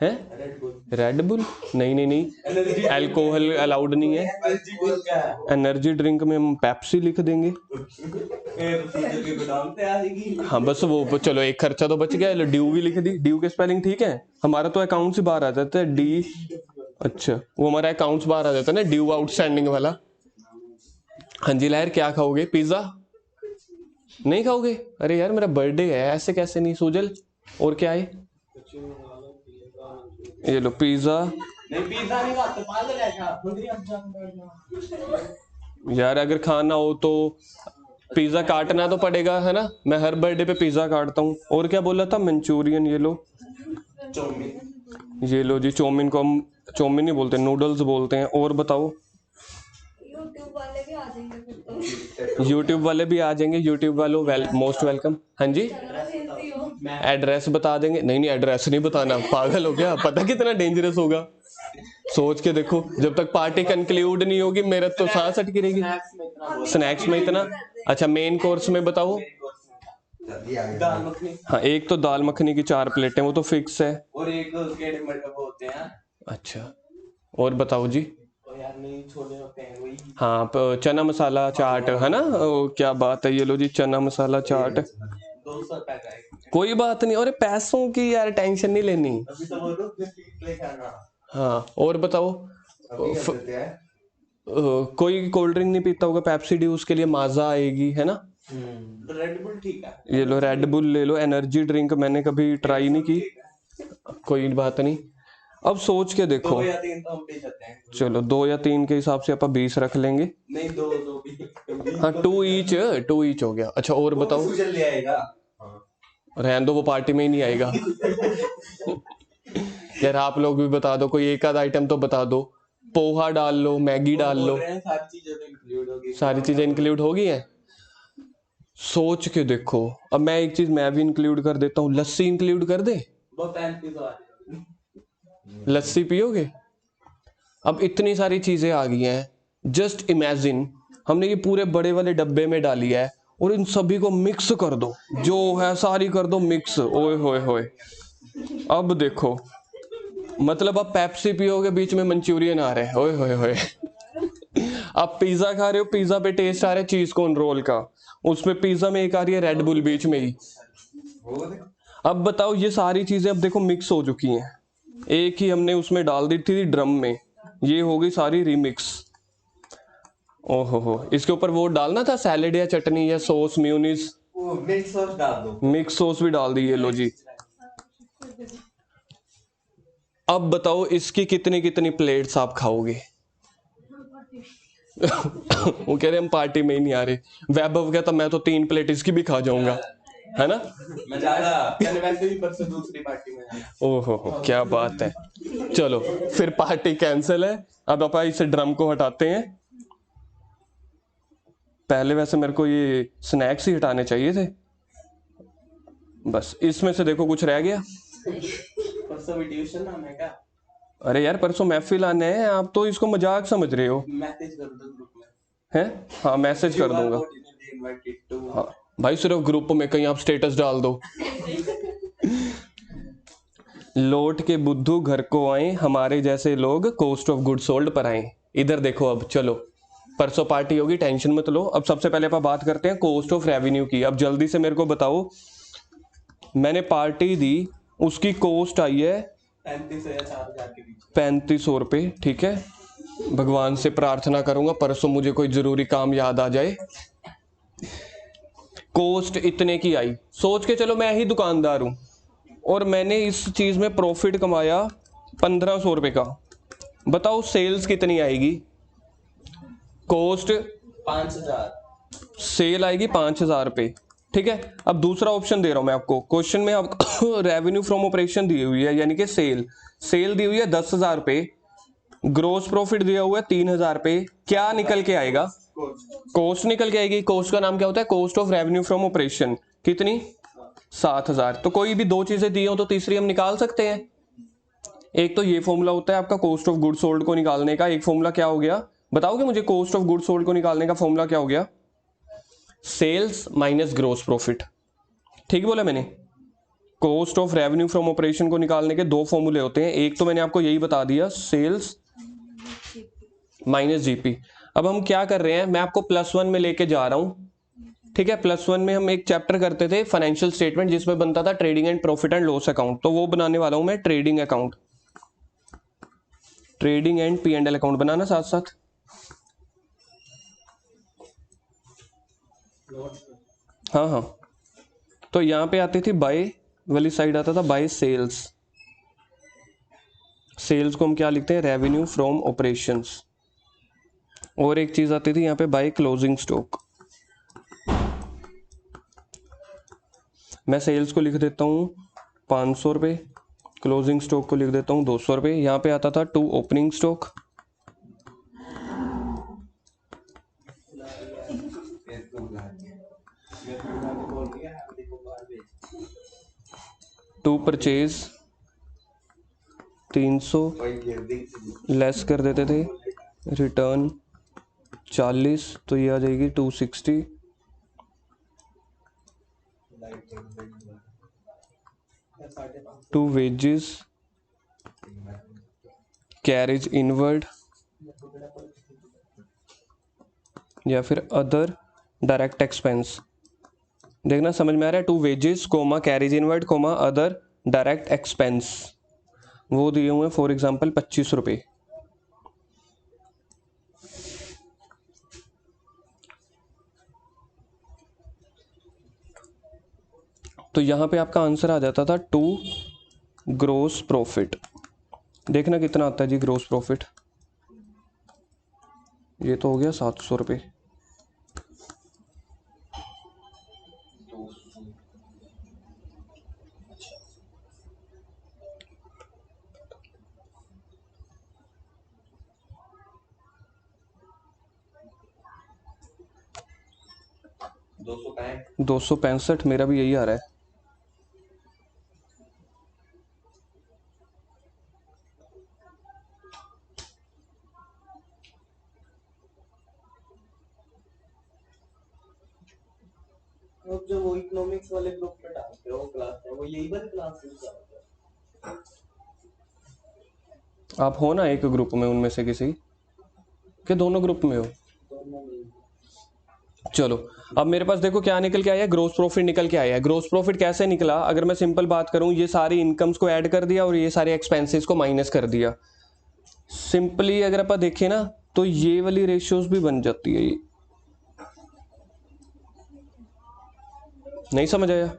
हैं। रेड बुल, रेड बुल नहीं, एनर्जी अल्कोहल अलाउड नहीं है। एनर्जी ड्रिंक क्या है? एनर्जी ड्रिंक में हम पेप्सी लिख देंगे। फिर सीजर के गोदाम से आएगी। हाँ बस वो चलो एक खर्चा तो बच गया। ड्यू भी लिख दी। ड्यू के स्पेलिंग ठीक है? हमारा तो अकाउंट से बाहर आ जाता है डी। अच्छा वो हमारा अकाउंट बाहर आ जाता है ना, ड्यू आउटस्टैंडिंग वाला। हाँ जी लहर क्या खाओगे? पिज्जा नहीं खाओगे? अरे यार मेरा बर्थडे है, ऐसे कैसे नहीं सूजल। और क्या है? ये लो पिज्जा। नहीं पिज्जा नहीं खाते, पागल है क्या? मंदिर अब जाऊंगा। यार अगर खाना हो तो पिज्जा काटना तो पड़ेगा है ना, मैं हर बर्थडे पे पिज्जा काटता हूँ। और क्या बोला था? मंचूरियन। ये लो चौमिन। ये लो जी चौमिन को हम चौमिन नहीं बोलते, नूडल्स बोलते हैं। और बताओ। यूट्यूब वाले भी आ जाएंगे फिर तो। यूट्यूब वाले भी आ जाएंगे, यूट्यूब वालों मोस्ट वेलकम। हाँ जी चलो भेजती हो। एड्रेस बता देंगे। नहीं एड्रेस नहीं बताना, पागल हो गया? पता कितना डेंजरस होगा, सोच के देखो। जब तक पार्टी कंक्लूड नहीं होगी मेरा तो सांस अटकी रहेगी। स्नैक्स में इतना बहुत। स्नैक्स में इतना? अच्छा मेन कोर्स में बताओ। जल्दी आ दाल गया। मखनी हाँ एक तो दाल मखनी की 4 प्लेटें, वो तो फिक्स है। और एक केड़े मटर होते हैं। अच्छा और बताओ जी। और यार नहीं, छोले होते हैं वही। हाँ चना मसाला चाट है ना, क्या बात है। ये लो जी चना मसाला चाट। 200 रुपए का एक। कोई बात नहीं, अरे पैसों की यार टेंशन नहीं लेनी। अभी तो बोलो प्लीज लेके आना। हाँ और बताओ। अभी कर देते हैं। कोई कोल्ड ड्रिंक नहीं पीता होगा पेप्सी डी, उसके लिए माजा आएगी है ना। रेड बुल ठीक है। ये लो रेड बुल ले लो। एनर्जी ड्रिंक मैंने कभी ट्राई नहीं की, कोई बात नहीं। अब सोच के देखो। 2 या 3 तो हम पी सकते हैं। चलो 2 या 3 के हिसाब से अपन 20 रख लेंगे। नहीं 2 भी। हाँ 2 ईच हो गया। अच्छा और बताओ। सूजन ले आएगा। रहने दो, वो पार्टी में ही नहीं आएगा। यार आप लोग भी बता दो, कोई एक आध आइटम तो बता दो। पोहा डाल लो, मैगी डाल लो, सारी चीजें तो इंक्लूड होगी। सारी चीजें इंक्लूड होगी हैं। सोच के देखो। अब मैं एक चीज मैं भी इंक्लूड कर देता हूँ, लस्सी इंक्लूड कर दे। वो 35 आ जाएगी। लस्सी पियोगे? अब इतनी सारी चीजें आ गई हैं, जस्ट इमेजिन हमने ये पूरे बड़े वाले डब्बे में डाली है और इन सभी को मिक्स कर दो, जो है सारी कर दो मिक्स। ओए होए होए। अब देखो मतलब आप पेप्सी पियोगे, बीच में मंचूरियन आ रहे हैं। ओए होए होए। आप पिज्जा खा रहे हो, पिज्जा पे टेस्ट आ रहा है चीज कॉर्न रोल का, उसमें पिज्जा में एक आ रही है रेड बुल बीच में ही। वो दे। अब बताओ ये सारी चीजें अब देखो मिक्स हो चुकी हैं, एक ही हमने उसमें डाल दी थी ड्रम में, ये हो गई सारी रिमिक्स। ओहो हो, इसके ऊपर वो डालना था सैलेड या चटनी या सॉस म्यूनिस, वो मिक्स सॉस डाल दो। मिक्स सॉस भी डाल दी। ये लो जी। अब बताओ इसकी कितनी कितनी प्लेट्स आप खाओगे? वो कह रहे हम पार्टी में ही नहीं आ रहे। वैभव कहता मैं तो 3 प्लेट इसकी भी खा जाऊंगा, है ना। मैं जा रहा, मैंने वैसे भी परसों दूसरी पार्टी में जाना। ओहो हो क्या बात है। चलो फिर पार्टी कैंसिल है। अब अपन इस ड्रम को हटाते हैं, पहले वैसे मेरे को ये स्नैक्स ही हटाने चाहिए थे, बस इसमें से देखो कुछ रह गया। परसों भी ट्यूशन ना मैं क्या अरे यार परसों महफिल आने हैं, आप तो इसको मजाक समझ रहे हो मैसेज कर दो ग्रुप में। हैं? हाँ मैसेज कर दूंगा। Invited to. हाँ भाई सिर्फ ग्रुप में कहीं आप स्टेटस डाल दो। लौट के बुद्धू घर को आए, हमारे जैसे लोग कॉस्ट ऑफ गुड सोल्ड पर आए। इधर देखो अब चलो, परसों पार्टी होगी, टेंशन मत लो। अब सबसे पहले अपन बात करते हैं कॉस्ट ऑफ रेवेन्यू की। अब जल्दी से मेरे को बताओ, मैंने पार्टी दी, उसकी कॉस्ट आई है 35 या 4000 के बीच। 3500 रुपये, ठीक है। भगवान से प्रार्थना करूंगा परसों मुझे कोई जरूरी काम याद आ जाए। कॉस्ट इतने की आई, सोच के चलो मैं ही दुकानदार हूं और मैंने इस चीज में प्रॉफिट कमाया 1500 रुपये का। बताओ सेल्स कितनी आएगी? कॉस्ट 5000। सेल आएगी 5000 रुपये, ठीक है। अब दूसरा ऑप्शन दे रहा हूं मैं आपको, क्वेश्चन में आपको रेवेन्यू फ्रॉम ऑपरेशन दी हुई है, यानी कि सेल दी हुई है 10,000 रुपये, ग्रोस प्रॉफिट दिया हुआ है 3,000 रुपये। क्या निकल के आएगा? कॉस्ट निकल के आएगी। कॉस्ट का नाम क्या होता है? Cost of revenue from operation. कितनी? 7,000। तो कोई भी दो चीजें दी हो तो तीसरी हम निकाल सकते हैं। एक तो ये फॉर्मूला होता है आपका कॉस्ट ऑफ गुड सोल्ड को निकालने का। एक फॉर्मूला क्या हो गया, बताओगे मुझे? कॉस्ट ऑफ गुड सोल्ड को निकालने का फॉर्मूला क्या हो गया? Sales minus gross profit. ठीक बोला मैंने? Cost of revenue from operation को निकालने के दो फॉर्मूले होते हैं, एक तो मैंने आपको यही बता दिया, सेल्स माइनस जीपी। अब हम क्या कर रहे हैं, मैं आपको +1 में लेके जा रहा हूं, ठीक है। +1 में हम एक चैप्टर करते थे फाइनेंशियल स्टेटमेंट, जिसमें बनता था trading and profit and loss account. तो वो बनाने वाला हूं मैं trading account, trading and P&L account बनाना साथ साथ। हाँ हाँ, तो यहां पे आती थी बाय वाली साइड, आता था बाय सेल्स। सेल्स को हम क्या लिखते हैं? Revenue from operations. और एक चीज आती थी यहाँ पे बाय क्लोजिंग स्टॉक। मैं सेल्स को लिख देता हूँ 500 रुपये, क्लोजिंग स्टॉक को लिख देता हूँ 200 रुपये। यहाँ पे आता था to opening stock, to purchase 300 less कर देते थे, रिटर्न 40, तो ये आ जाएगी 260। टू वेजेस, कैरेज इनवर्ड या फिर अदर डायरेक्ट एक्सपेंस। देखना समझ में आ रहा है? To wages comma carriage inward comma other direct expense, वो दिए हुए हैं फॉर एग्जांपल 25 रुपये। तो यहां पे आपका आंसर आ जाता था टू ग्रोस प्रॉफिट। देखना कितना आता है जी ग्रोस प्रॉफिट। ये तो हो गया 700 रुपये। दो सौ 265, मेरा भी यही आ रहा है। अब जो वो इकोनॉमिक्स वाले ग्रुप में डालते हो क्लास में, वो यही वाली क्लास है। आप हो ना एक ग्रुप में उनमें से किसी के, दोनों ग्रुप में हो? चलो अब मेरे पास देखो क्या निकल के आया है, ग्रोस प्रॉफिट निकल के आया है। ग्रोस प्रॉफिट कैसे निकला? अगर मैं सिंपल बात करूं, ये सारी इनकम्स को ऐड कर दिया और ये सारे एक्सपेंसेस को माइनस कर दिया। सिंपली अगर आप देखें ना तो ये वाली रेशियोज भी बन जाती है। ये नहीं समझ आया?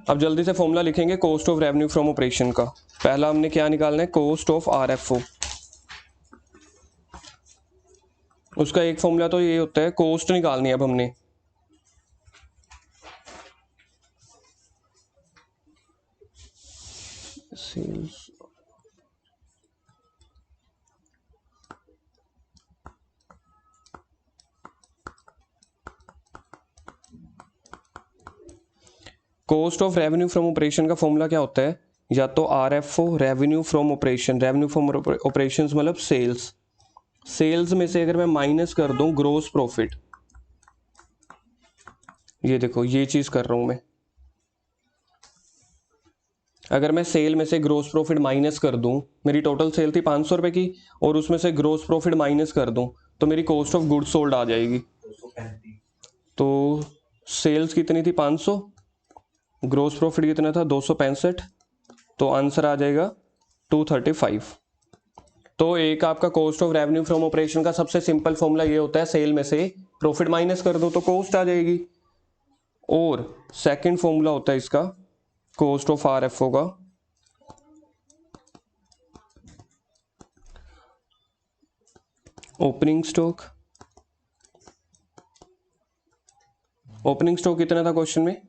अब जल्दी से फॉर्मूला लिखेंगे cost of revenue from operation का। पहला हमने क्या निकालना है? Cost of RFO। उसका एक फॉर्मूला तो ये होता है, कॉस्ट निकालनी है अब हमने। Sales cost of revenue from operation का फॉर्मूला क्या होता है? या तो RFO, revenue from operation, revenue from operation मतलब सेल्स, सेल्स में से अगर मैं माइनस कर दूं ग्रोस प्रॉफिट, ये देखो ये चीज कर रहा हूं मैं, अगर मैं सेल में से ग्रोस प्रॉफिट माइनस कर दूं, मेरी टोटल सेल थी 500 रुपए की और उसमें से ग्रोस प्रॉफिट माइनस कर दूं तो मेरी कॉस्ट ऑफ गुड्स सोल्ड आ जाएगी। 235। तो सेल्स कितनी थी 500, ग्रोस प्रॉफिट कितना था 265, तो आंसर आ जाएगा 235। तो एक आपका cost of revenue from operation का सबसे सिंपल फॉर्मूला ये होता है, सेल में से प्रॉफिट माइनस कर दो तो कॉस्ट आ जाएगी। और सेकंड फॉर्मूला होता है इसका कॉस्ट ऑफ RFO का, ओपनिंग स्टॉक। ओपनिंग स्टॉक कितना था क्वेश्चन में?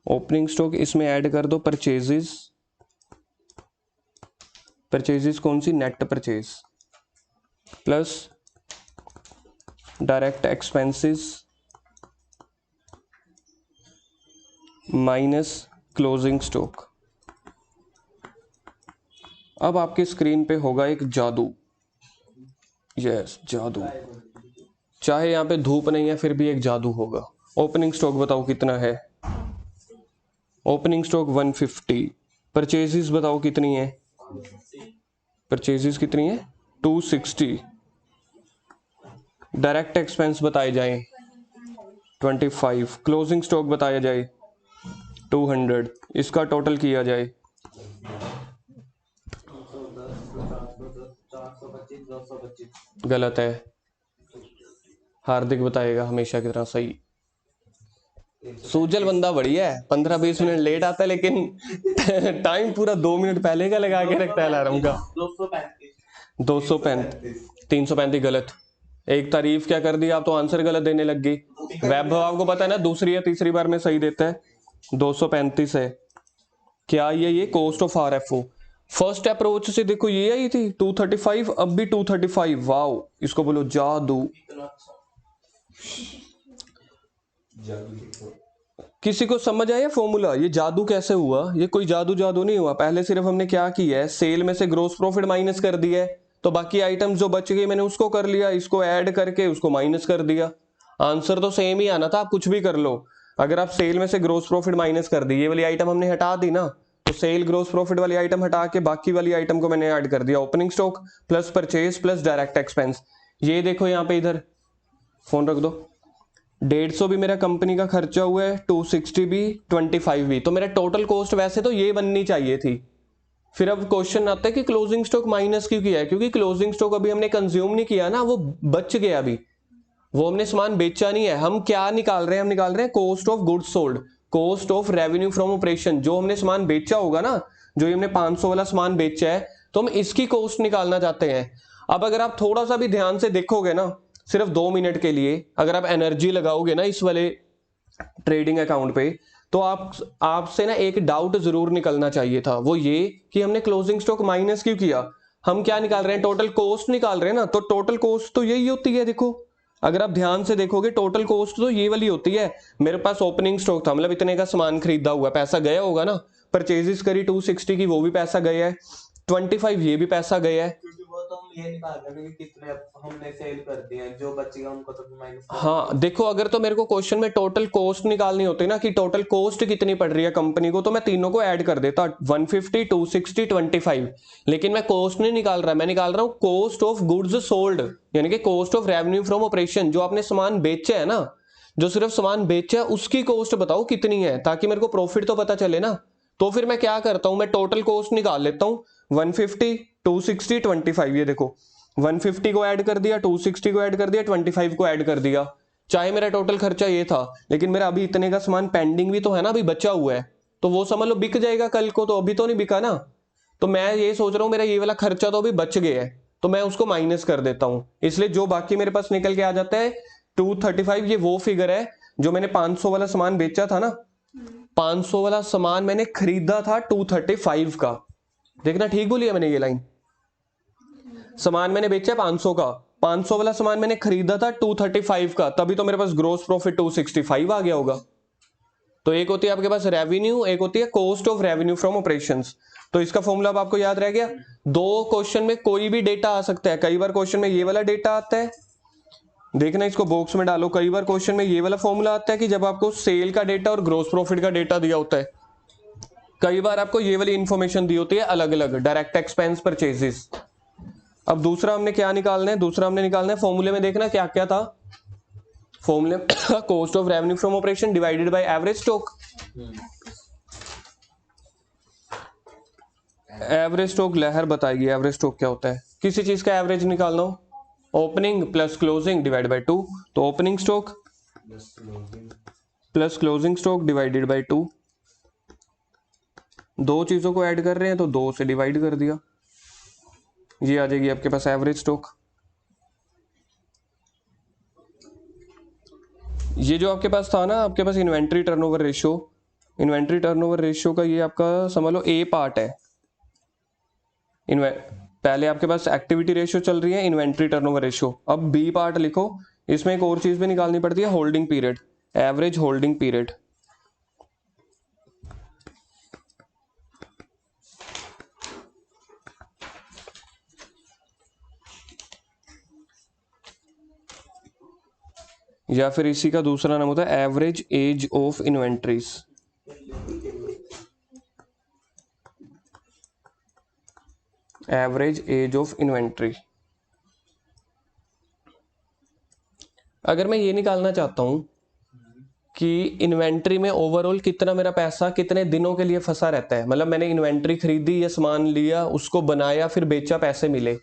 ओपनिंग स्टॉक इसमें ऐड कर दो परचेजेस, परचेजेस कौन सी? Net purchase plus direct expenses minus closing stock. अब आपके स्क्रीन पे होगा एक जादू, यस जादू, चाहे यहाँ पे धूप नहीं है फिर भी एक जादू होगा। ओपनिंग स्टॉक बताओ कितना है? Opening stock 150। परचेजेस बताओ कितनी है? परचेजेस कितनी है? 260। डायरेक्ट एक्सपेंस बताए जाए 25। क्लोजिंग स्टॉक बताया जाए 200। इसका टोटल किया जाए 210, 410, 425, 225। गलत है, हार्दिक बताएगा हमेशा की तरह सही। सूजल बंदा बढ़िया है, 15-20 मिनट लेट आता है लेकिन टाइम पूरा 2 मिनट पहले का लगा के रखता है अलार्म का। 235। 235, 335 गलत। एक तारीफ क्या कर दी आप, तो आंसर गलत देने लग गई। वैभव आपको पता है ना दूसरी या तीसरी बार में सही देता है। 235 है क्या ये cost of RFO। First approach से देखो ये आई थी 235, अब भी 235। वाओ, इसको बोलो जादू। इतना अच्छा। किसी को समझ आया फॉर्मूला? ये जादू कैसे हुआ? ये कोई जादू जादू नहीं हुआ। पहले सिर्फ हमने क्या किया है, सेल में से ग्रोस प्रॉफिट माइनस कर दिया है, तो बाकी आइटम्स जो बच गए मैंने उसको कर लिया, इसको ऐड करके उसको माइनस कर दिया। आंसर तो सेम ही आना था, आप कुछ भी कर लो। अगर आप सेल में से ग्रोस प्रॉफिट माइनस कर दी, ये वाली आइटम हमने हटा दी ना, तो सेल ग्रोस प्रॉफिट वाली आइटम हटा के बाकी वाली आइटम को मैंने ऐड कर दिया। Opening stock plus purchase plus direct expense. ये देखो यहाँ पे, इधर फोन रख दो। 150 भी मेरा कंपनी का खर्चा हुआ है, 260 भी, 25 भी, तो मेरा टोटल कॉस्ट वैसे तो ये बननी चाहिए थी। फिर अब क्वेश्चन आता है कि क्लोजिंग स्टॉक माइनस क्यों किया है? क्योंकि क्लोजिंग स्टॉक अभी हमने कंज्यूम नहीं किया ना, वो बच गया अभी, वो हमने सामान बेचा नहीं है। हम क्या निकाल रहे हैं? हम निकाल रहे हैं cost of goods sold, cost of revenue from operation. जो हमने सामान बेचा होगा ना, जो हमने 500 वाला सामान बेचा है, तो हम इसकी कॉस्ट निकालना चाहते हैं। अब अगर आप थोड़ा सा भी ध्यान से देखोगे ना, सिर्फ 2 मिनट के लिए अगर आप एनर्जी लगाओगे ना इस वाले ट्रेडिंग अकाउंट पे, तो आपसे ना एक डाउट जरूर निकलना चाहिए था, वो ये कि हमने क्लोजिंग स्टॉक माइनस क्यों किया। हम क्या निकाल रहे हैं? टोटल कॉस्ट निकाल रहे हैं ना, तो टोटल कॉस्ट तो यही होती है। देखो अगर आप ध्यान से देखोगे, टोटल कॉस्ट तो ये वाली होती है। मेरे पास ओपनिंग स्टॉक था, मतलब इतने का सामान खरीदा हुआ, पैसा गया होगा ना। परचेजेस करी 260 की, वो भी पैसा गया है। 25 ये भी पैसा गया है। क्योंकि वो तो हम ये निकाल रहे हैं कि कितने हमने सेल कर दिए हैं, जो बचेगा उनको तो माइनस। हाँ देखो, अगर तो मेरे को क्वेश्चन में टोटल कॉस्ट निकालनी होती ना, कि टोटल कॉस्ट कितनी पड़ रही है कंपनी को, तो मैं तीनों को ऐड कर देता, 150, 260, 25। लेकिन मैं कॉस्ट नहीं निकाल रहा, मैं निकाल रहा हूँ कॉस्ट ऑफ गुड्स सोल्ड, यानी कि cost of revenue from operation. जो आपने सामान बेचा है ना, जो सिर्फ सामान बेचा है उसकी कॉस्ट बताओ कितनी है, ताकि मेरे को प्रॉफिट तो पता चले ना। तो फिर मैं क्या करता हूं, मैं टोटल कॉस्ट निकाल लेता हूं। 150, 260, 25। ये देखो 150 को ऐड कर दिया, 260 को ऐड कर दिया, 25 को ऐड कर दिया। चाहे मेरा टोटल खर्चा ये था, लेकिन मेरा अभी इतने का सामान पेंडिंग भी तो है ना, अभी बचा हुआ है, तो वो समझ लो बिक जाएगा कल को, तो अभी तो नहीं बिका ना। तो मैं ये सोच रहा हूँ मेरा ये वाला खर्चा तो अभी बच गया है, तो मैं उसको माइनस कर देता हूं। इसलिए जो बाकी मेरे पास निकल के आ जाता है 235, ये वो फिगर है जो मैंने 500 वाला सामान बेचा था ना, 500 वाला सामान मैंने खरीदा था 235 का। देखना ठीक बोलिए मैंने ये लाइन, सामान मैंने बेचा 500 का, 500 वाला सामान मैंने खरीदा था 235 का, तभी तो मेरे पास ग्रोस प्रॉफिट 265 आ गया होगा। तो एक होती है आपके पास रेवेन्यू, एक होती है cost of revenue from operations. तो इसका फॉर्मूला अब आपको याद रह गया। दो क्वेश्चन में कोई भी डेटा आ सकता है, कई बार क्वेश्चन में ये वाला डेटा आता है, देखना इसको बॉक्स में डालो, कई बार क्वेश्चन में ये वाला फॉर्मूला आता है कि जब आपको सेल का डेटा और ग्रोस प्रॉफिट का डेटा दिया होता है, कई बार आपको ये वाली इंफॉर्मेशन दी होती है अलग अलग, डायरेक्ट एक्सपेंस परचेजेस। अब दूसरा हमने क्या निकालना है, दूसरा हमने निकालना है फॉर्मूले में, देखना क्या क्या था फॉर्मूले, cost of revenue from operation divided by average stock. Average stock लहर बताएगी एवरेज स्टॉक क्या होता है। किसी चीज का एवरेज निकालना हो, opening plus closing divide by 2, तो opening stock plus closing stock divided by 2। दो चीजों को ऐड कर रहे हैं तो 2 से डिवाइड कर दिया, ये आ जाएगी आपके पास एवरेज स्टॉक। ये जो आपके पास था ना, आपके पास inventory turnover ratio, inventory turnover ratio का ये आपका समझ लो ए पार्ट है। पहले आपके पास एक्टिविटी रेशियो चल रही है, इन्वेंट्री टर्नओवर रेशियो। अब बी पार्ट लिखो, इसमें एक और चीज भी निकालनी पड़ती है, holding period, average holding period. या फिर इसी का दूसरा नाम होता है average age of inventories. Average age of inventory. अगर मैं ये निकालना चाहता हूं कि इन्वेंट्री में ओवरऑल कितना मेरा पैसा कितने दिनों के लिए फंसा रहता है, मतलब मैंने इन्वेंट्री खरीदी या सामान लिया, उसको बनाया, फिर बेचा, पैसे मिले,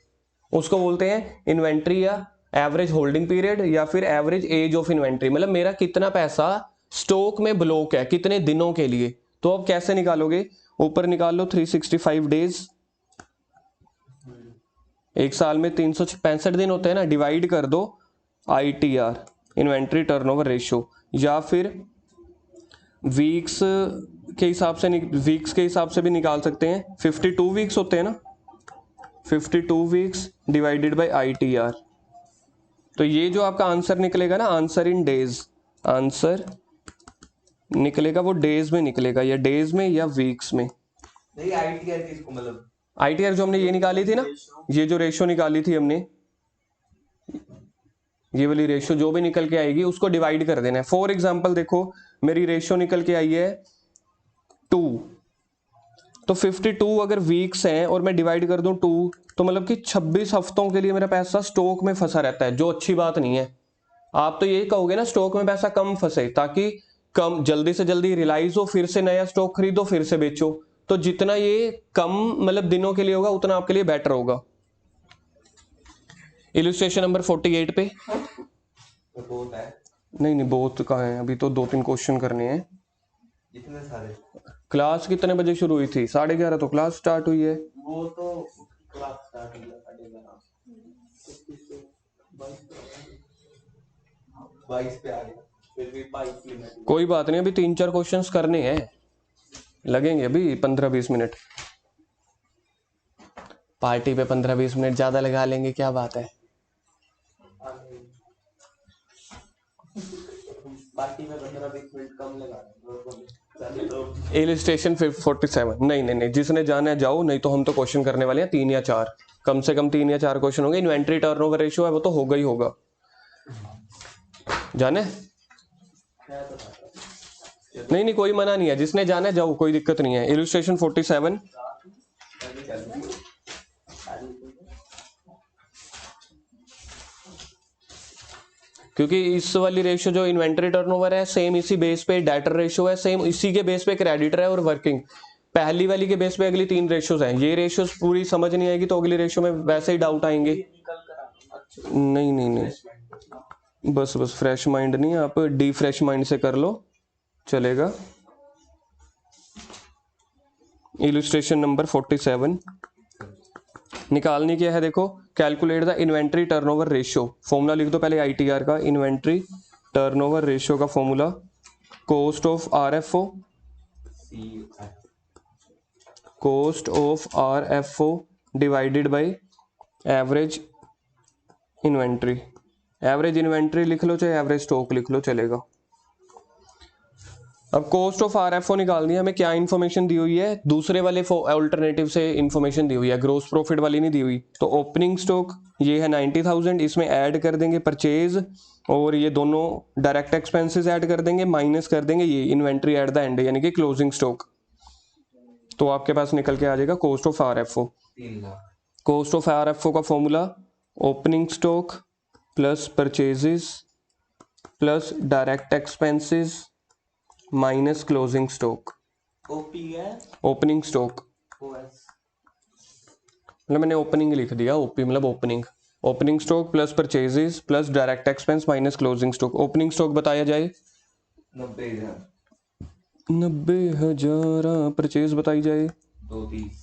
उसको बोलते हैं इन्वेंट्री या एवरेज होल्डिंग पीरियड या फिर एवरेज एज ऑफ इन्वेंट्री। मतलब मेरा कितना पैसा स्टॉक में ब्लॉक है कितने दिनों के लिए। तो अब कैसे निकालोगे, ऊपर निकाल लो 365 डेज, एक साल में 365 दिन होते हैं ना, डिवाइड कर दो ITR, इन्वेंट्री टर्नओवर रेशियो, या फिर वीक्स के हिसाब से, वीक्स के हिसाब से भी निकाल सकते हैं। 52 वीक्स होते हैं ना, 52 वीक्स डिवाइडेड बाय ITR। तो ये जो आपका आंसर निकलेगा ना, आंसर इन डेज, आंसर निकलेगा वो डेज में निकलेगा, या डेज में या वीक्स में। नहीं ITR किसको मतलब ITR जो हमने ये निकाली थी ना, ये जो रेशियो निकाली थी हमने, ये वाली रेशियो जो भी निकल के आएगी उसको डिवाइड कर देना है। फॉर एग्जांपल देखो मेरी रेशियो निकल के आई है 2, तो 52 अगर वीक्स हैं और मैं डिवाइड कर दूं 2, तो मतलब कि 26 हफ्तों के लिए मेरा पैसा स्टॉक में फंसा रहता है, जो अच्छी बात नहीं है। आप तो यही कहोगे ना स्टॉक में पैसा कम फंसे, ताकि कम जल्दी से जल्दी रियलाइज हो, फिर से नया स्टॉक खरीदो, फिर से बेचो। तो जितना ये कम मतलब दिनों के लिए होगा उतना आपके लिए बेटर होगा। इलस्ट्रेशन नंबर 48 पे, तो बहुत है, नहीं नहीं बहुत कहाँ है, अभी तो 2-3 क्वेश्चन करने हैं। इतने सारे। क्लास कितने बजे शुरू हुई थी? 11:30 तो क्लास स्टार्ट हुई है। वो तो क्लास स्टार्ट हुई 11:30, 22 पे आ गया। फिर भी 5 मिनट। कोई बात नहीं, अभी 3-4 क्वेश्चंस करने हैं, लगेंगे अभी 15-20 मिनट। पार्टी पे 15-20 मिनट ज्यादा लगा लेंगे, क्या बात है। पार्टी में 15-20 मिनट कम लगा तो इलस्ट्रेशन 47, नहीं नहीं नहीं, जिसने जाना है जाओ, नहीं तो हम तो क्वेश्चन करने वाले हैं 3 या 4, कम से कम 3 या 4 क्वेश्चन होंगे। इन्वेंट्री टर्नओवर रेशियो है वो तो होगा ही होगा, जाने नहीं नहीं कोई मना नहीं है, जिसने जाना है जाओ, कोई दिक्कत नहीं है। इलस्ट्रेशन 47, क्योंकि इस वाली रेशियो जो इन्वेंट्री टर्नओवर है सेम इसी बेस पे डेटर रेशियो है, सेम इसी के बेस पे क्रेडिटर है और वर्किंग। पहली वाली के बेस पे अगली 3 रेशियोज हैं। ये रेशियोज पूरी समझ नहीं आएगी तो अगली रेशियो में वैसे ही डाउट आएंगे। नहीं नहीं नहीं, बस बस फ्रेश माइंड नहीं, आप डी फ्रेश माइंड से कर लो, चलेगा। इलस्ट्रेशन नंबर 47 निकालनी क्या है, देखो calculate the inventory turnover ratio. Formula लिख दो पहले ITR का, इन्वेंट्री टर्नओवर रेशियो का formula cost of RFO, cost of RFO divided by average inventory. Average inventory लिख लो चाहे एवरेज स्टॉक लिख लो, चलेगा। अब कॉस्ट ऑफ आरएफओ निकालनी है हमें। क्या इन्फॉर्मेशन दी हुई है, दूसरे वाले ऑल्टरनेटिव से इन्फॉर्मेशन दी हुई है, ग्रोस प्रॉफिट वाली नहीं दी हुई। तो ओपनिंग स्टॉक ये है 90,000, इसमें ऐड कर देंगे परचेज और ये दोनों डायरेक्ट एक्सपेंसेस ऐड कर देंगे, माइनस कर देंगे ये इन्वेंट्री एट द एंड यानी कि क्लोजिंग स्टॉक। तो आपके पास निकल के आ जाएगा cost of RFO. 3 lakh. Cost of RFO का formula opening stock plus purchases plus direct expenses minus closing stock. OP है ओपनिंग स्टॉक ओएस। मतलब मैंने ओपनिंग लिख दिया, ओपी मतलब opening. Opening stock plus purchases plus direct expense minus closing stock. Opening stock बताया जाए 90,000। 90,000, purchase बताई जाए 230।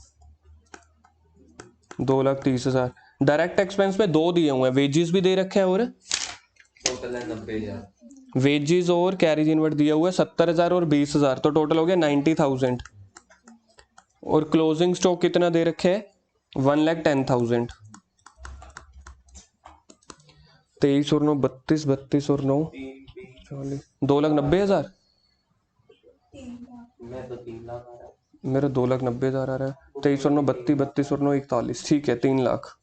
2,30,000। डायरेक्ट एक्सपेंस में दो दिए हुए हैं, वेजेस भी दे रखे हैं और टोटल है 90,000। वेजेस और कैरेज इनवर्ट दिया हुआ है 70,000 और 20,000, तो टोटल हो गया 90,000। और क्लोजिंग स्टॉक कितना दे रखे है 1,10,000। 23 और 9 32, 32 और 9 40, 2,90,000। मैं तो 3 लाख आ रहा है। मेरा 2,90,000 आ रहा है। 23 और 9 32, 32 और 9 41, ठीक है 3 लाख।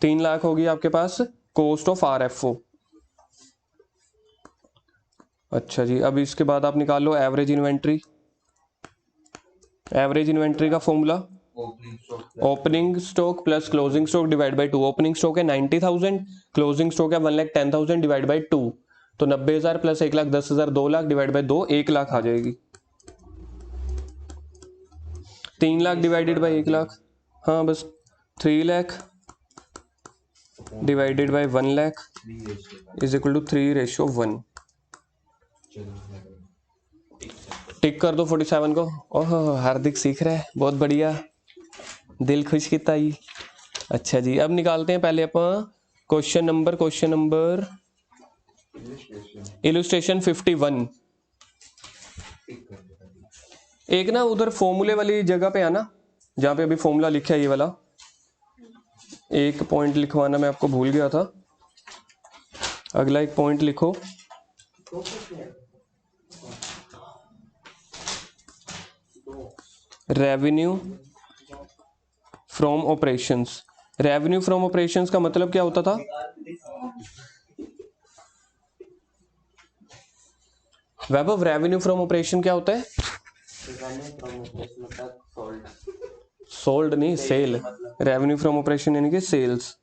3 लाख होगी आपके पास कॉस्ट ऑफ आरएफओ। अच्छा जी, अब इसके बाद आप निकाल लो एवरेज इन्वेंट्री। एवरेज इन्वेंट्री का formula opening stock opening stock plus closing stock divide by 2। Opening stock है 90,000, क्लोजिंग स्टॉक है 1,10,000 डिवाइड बाई 2। तो 90,000 plus 1,10,000 2 lakh divide by 2 1 lakh आ जाएगी। 3 लाख डिवाइडेड बाई 1 लाख, हाँ बस 3 lakh divided by 1 lakh 3 ratio. Is equal to 3:1। टिक कर दो 47 को। ओह हार्दिक सीख रहा है, बहुत बढ़िया, दिल खुश किता ही। अच्छा जी, अब निकालते हैं पहले अपन क्वेश्चन नंबर इलस्ट्रेशन 51। एक ना उधर फॉर्मूले वाली जगह पे आना जहाँ पे अभी फॉर्मूला लिखा है ये वाला, एक पॉइंट लिखवाना मैं आपको भूल गया था। अगला एक पॉइंट लिखो, तो कुछ नहीं है। Revenue from operations. Revenue from operations का मतलब क्या होता था, वैभव रेवेन्यू फ्रॉम ऑपरेशन क्या होता है? सोल्ड नहीं, सेल। रेवेन्यू फ्रॉम ऑपरेशन यानी कि सेल्स।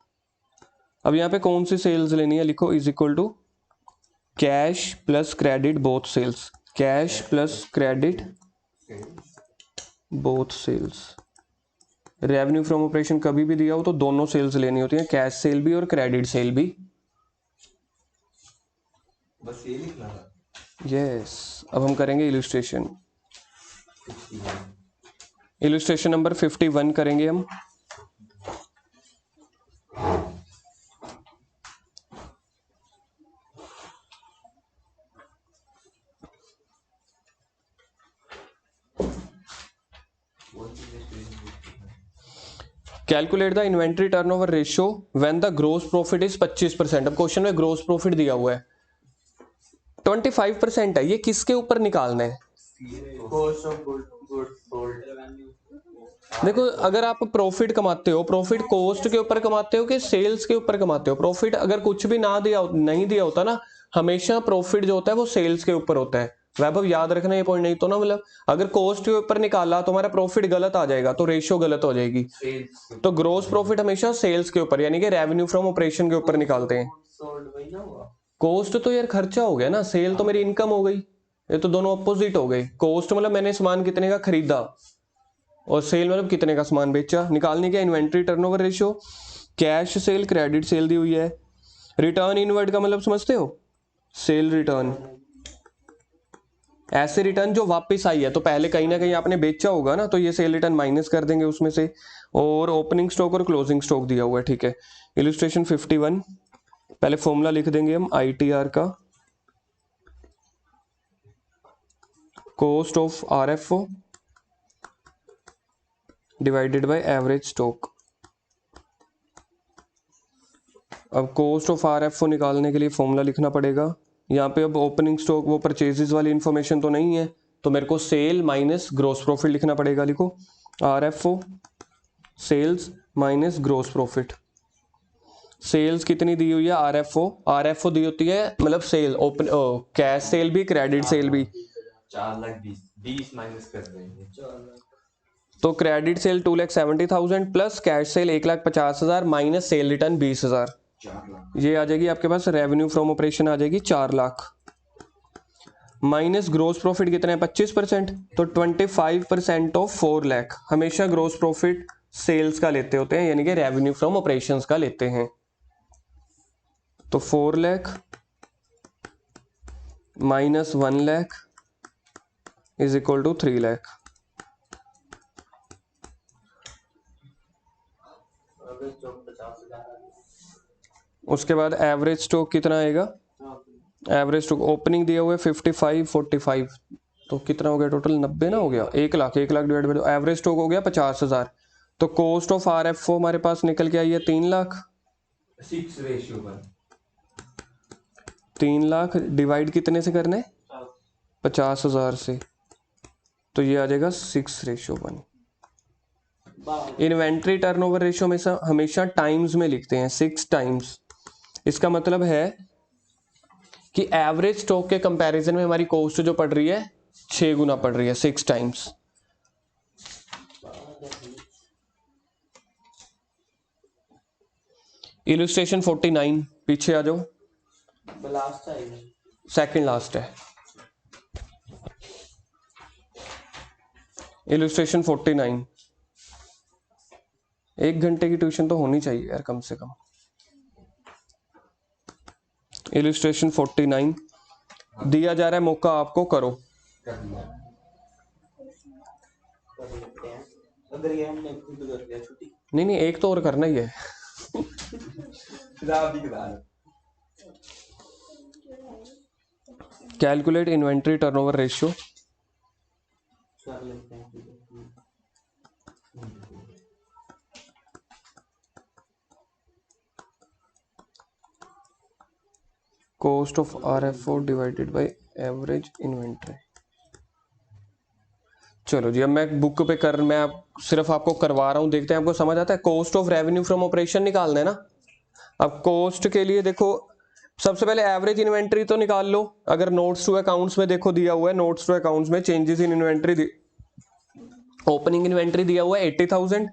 अब यहाँ पे कौन सी सेल्स लेनी है, लिखो is equal to cash plus credit both sales. Cash plus credit both sales. Revenue from operation कभी भी दिया हो तो दोनों सेल्स लेनी होती है, कैश सेल भी और क्रेडिट सेल भी। बस ये लिखना था। यस अब हम करेंगे इलस्ट्रेशन। इलस्ट्रेशन नंबर 51 करेंगे हम। Calculate the inventory turnover ratio when the gross profit is 25%। अब क्वेश्चन में ग्रोस प्रॉफिट दिया हुआ है 25% है, ये किसके ऊपर निकालना है? Cost of goods sold. देखो अगर आप प्रॉफिट कमाते हो, प्रॉफिट कॉस्ट के ऊपर कमाते हो कि सेल्स के ऊपर कमाते हो? प्रॉफिट अगर कुछ भी ना दिया नहीं दिया होता ना, हमेशा प्रॉफिट जो होता है वो सेल्स के ऊपर होता है। वैभव याद रखना ये पॉइंट, नहीं तो ना मतलब अगर कॉस्ट के ऊपर निकाला तो हमारा प्रॉफिट गलत आ जाएगा, तो रेशियो गलत हो जाएगी। तो ग्रोस प्रॉफिट हमेशा सेल्स के ऊपर यानी कि रेवेन्यू फ्रॉम ऑपरेशन के ऊपर निकालते हैं। सोल्ड वही ना हुआ। कॉस्ट तो यार खर्चा हो गया ना, सेल तो मेरी इनकम हो गई, ये तो दोनों अपोजिट हो गए। कॉस्ट मतलब मैंने सामान कितने का खरीदा और सेल मतलब कितने का सामान बेचा। निकालने का inventory turnover ratio, cash sale credit sale दी हुई है। रिटर्न इनवर्ड का मतलब समझते हो, सेल रिटर्न, ऐसे रिटर्न जो वापस आई है, तो पहले कहीं ना कहीं आपने बेचा होगा ना, तो ये सेल रिटर्न माइनस कर देंगे उसमें से। और ओपनिंग स्टॉक और क्लोजिंग स्टॉक दिया हुआ है, ठीक है। इलस्ट्रेशन 51 पहले फॉर्मूला लिख देंगे हम ITR का, cost of RFO divided by average stock. अब कॉस्ट ऑफ RFO निकालने के लिए फॉर्मूला लिखना पड़ेगा यहाँ पे अब ओपनिंग स्टॉक वो परचेजेस वाली इंफॉर्मेशन तो नहीं है, तो मेरे को सेल माइनस ग्रोस प्रॉफिट लिखना पड़ेगा। लिखो RFO sales minus gross profit. Sales कितनी दी हुई है? RFO दी होती है मतलब सेल ओपन कैश सेल भी क्रेडिट सेल भी। 4,20,20 माइनस कर देंगे। तो credit sale 2,70,000 plus cash sale 1,50,000 minus sale return 20,000, 4 lakh. ये आ जाएगी आपके पास रेवेन्यू फ्रॉम ऑपरेशन आ जाएगी 4 लाख। माइनस ग्रोस प्रॉफिट कितना है? 25%, तो 25% ऑफ 4 लाख। हमेशा ग्रोस प्रॉफिट सेल्स का लेते होते हैं, यानी कि रेवेन्यू फ्रॉम ऑपरेशंस का लेते हैं। तो 4 lakh minus 1 lakh is equal to 3 lakh. अगर स्टॉक 50,000 आ गया। उसके बाद एवरेज स्टॉक कितना आएगा? एवरेज स्टॉक ओपनिंग दिया हुआ है 55 45, तो कितना हो गया टोटल? 90 ना हो गया। 1 lakh divide by average stock हो गया 50,000। तो कॉस्ट ऑफ RFO हमारे पास निकल के आई है 3 लाख। 6 रेशियो पर 3 लाख डिवाइड कितने से करने? 50,000 से, तो ये आ जाएगा 6:1। इन्वेंट्री टर्नओवर रेशियो में हमेशा टाइम्स में लिखते हैं, 6 टाइम्स। इसका मतलब है कि एवरेज स्टॉक के कंपैरिजन में हमारी कॉस्ट जो पड़ रही है 6 गुना पड़ रही है, 6 टाइम्स। इलस्ट्रेशन 49 पीछे आ जाओ, लास्ट आएगा। सेकंड लास्ट है। इलस्ट्रेशन 49। 1 घंटे की ट्यूशन तो होनी चाहिए यार कम से कम। इलस्ट्रेशन 49 दिया जा रहा है, मौका आपको, करो। कर दिया। कर लेते हैं। अगर ये हमने खुद कर लिया छुट्टी। नहीं नहीं, एक तो और करना ही है। आप भी करा लो। Calculate inventory turnover ratio. कर लेते हैं। Cost of RFO divided by average inventory. चलो जी, अब मैं बुक पे मैं सिर्फ आपको करवा रहा हूं, देखते हैं आपको समझ आता है। Cost of revenue from operation निकालना है ना। अब कॉस्ट के लिए देखो, सबसे पहले एवरेज इन्वेंट्री तो निकाल लो। अगर नोट्स टू अकाउंट्स में देखो दिया हुआ है, नोट्स टू अकाउंट्स में changes in inventory, opening inventory दिया हुआ है 80,000,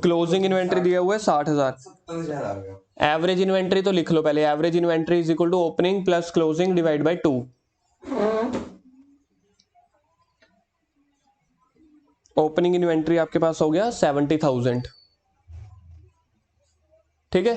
क्लोजिंग इन्वेंट्री दिया हुआ है 60,000। 70,000 आ गया। एवरेज इन्वेंट्री तो लिख लो पहले, average inventory is equal to opening plus closing divide by 2। Opening inventory आपके पास हो गया 70,000, ठीक है।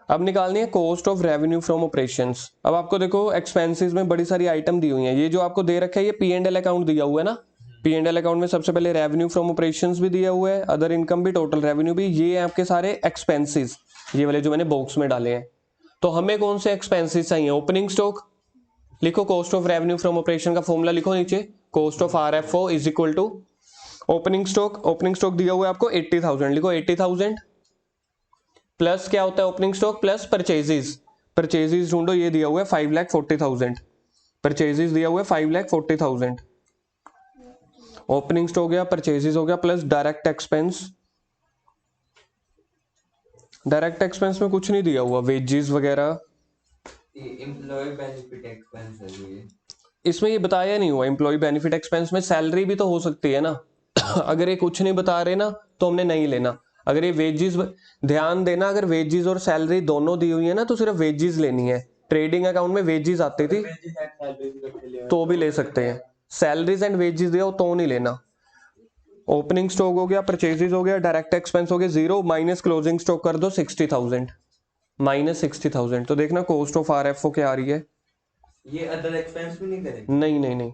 अब निकालनी है cost of revenue from operations. अब आपको देखो एक्सपेंसेस में बड़ी सारी आइटम दी हुई हैं। ये जो आपको दे रखा है ये P&L अकाउंट दिया हुआ है ना। P&L अकाउंट में सबसे पहले रेवेन्यू फ्रॉम ऑपरेशंस भी दिया हुआ है, अदर इनकम भी, टोटल रेवेन्यू भी। ये आपके सारे एक्सपेंसेस, ये वाले जो मैंने बॉक्स में डाले हैं। तो हमें कौन से एक्सपेंसेस चाहिए? ओपनिंग स्टॉक लिखो, cost of revenue from operation का फॉर्मूला लिखो नीचे, cost of RFO is equal to opening stock. Opening stock दिया हुआ है आपको 80,000, लिखो 80,000 प्लस क्या होता है opening stock plus purchases. Purchases ढूंढो, ये दिया हुआ है 5,40,000, परचेजेस दिया हुआ है 5,40,000। ओपनिंग स्टॉक हो गया, परचेजेस हो गया, plus direct expense. Direct expense में कुछ नहीं दिया हुआ, वेजेस वगैरह। ये एम्प्लॉय बेनिफिट एक्सपेंस है ये। इसमें ये बताया नहीं हुआ। एम्प्लॉय बेनिफिट एक्सपेंस में सैलरी भी तो हो सकती है ना। अगर ये कुछ नहीं बता रहे ना तो हमने नहीं लेना। अगर ये वेजेस, ध्यान देना, अगर वेजेस और सैलरी दोनों दी हुई है ना तो सिर्फ वेजेस लेनी है। ट्रेडिंग अकाउंट में वेजेस आती थी तो भी ले सकते हैं, सैलरीज एंड वेजेस दिया हो तो नहीं लेना। ओपनिंग स्टॉक हो गया, परचेजेस हो गया, डायरेक्ट एक्सपेंस हो गया 0, माइनस क्लोजिंग स्टॉक कर दो 60,000, माइनस 60,000। तो देखना कॉस्ट ऑफ RFO क्या आ रही है। ये अदर एक्सपेंस भी नहीं करेंगे। नहीं नहीं नहीं,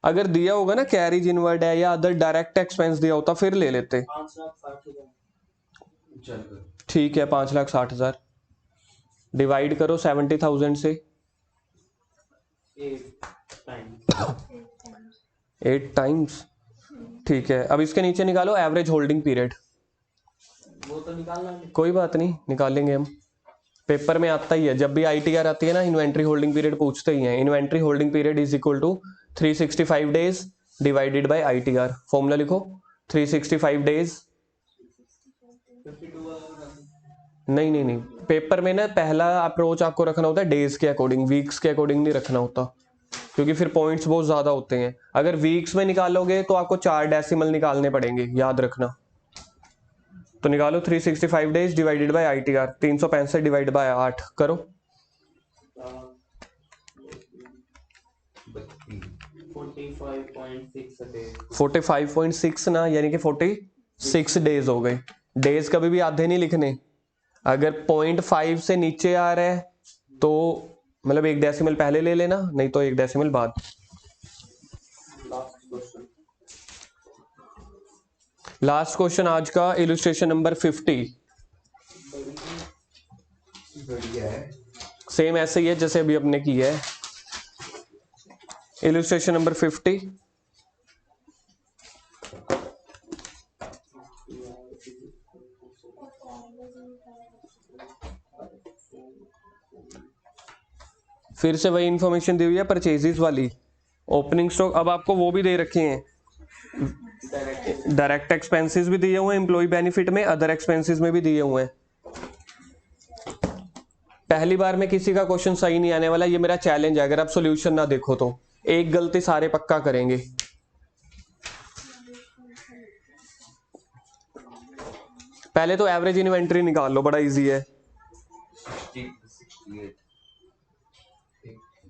अगर दिया होगा ना कैरिज इनवर्ड है या अदर डायरेक्ट एक्सपेंस दिया होता फिर ले लेते। 5,60,000 चलो ठीक है, 5,60,000 डिवाइड करो 70,000 से, 8 टाइम्स। ठीक है, अब इसके नीचे निकालो एवरेज होल्डिंग पीरियड। वो तो निकालना है। कोई बात नहीं, निकालेंगे हम। पेपर में आता ही है, जब भी ITR आती है ना इन्वेंट्री होल्डिंग पीरियड पूछते ही हैं। Inventory holding period is equal to 365 days divided by ITR। Formula लिखो 365 डेज। 52 वाला नहीं नहीं नहीं, पेपर में ना पहला अप्रोच आपको रखना होता है डेज के अकॉर्डिंग, वीक्स के अकॉर्डिंग नहीं रखना होता, क्योंकि फिर पॉइंट्स बहुत ज्यादा होते हैं। अगर वीक्स में निकालोगे तो आपको 4 डेसिमल निकालने पड़ेंगे, याद रखना। तो निकालो 365 days divided by ITR, 365 divide by 8 करो। 45.6 डेज। 45.6 ना, यानी कि 46 डेज हो गए। डेज कभी भी आधे नहीं लिखने, अगर 0.5 से नीचे आ रहा है तो मतलब 1 डेसिमल पहले ले लेना, नहीं तो 1 डेसिमल बाद। Last question. लास्ट क्वेश्चन आज का, इलस्ट्रेशन नंबर 50। बढ़िया है। सेम ऐसे ही है जैसे अभी अपने की है। Illustration number 50। फिर से वही इंफॉर्मेशन दी हुई है परचेजेस वाली। ओपनिंग स्टॉक, अब आपको वो भी दे रखे हैं, डायरेक्ट एक्सपेंसेस भी दिए हुए हैं एम्प्लॉय बेनिफिट में, अदर एक्सपेंसेस में भी दिए हुए हैं। पहली बार में किसी का क्वेश्चन सही नहीं आने वाला, ये मेरा चैलेंज है। अगर आप सॉल्यूशन ना देखो तो एक गलती सारे पक्का करेंगे। पहले तो एवरेज इन्वेंट्री निकाल लो, बड़ा इजी है। 68।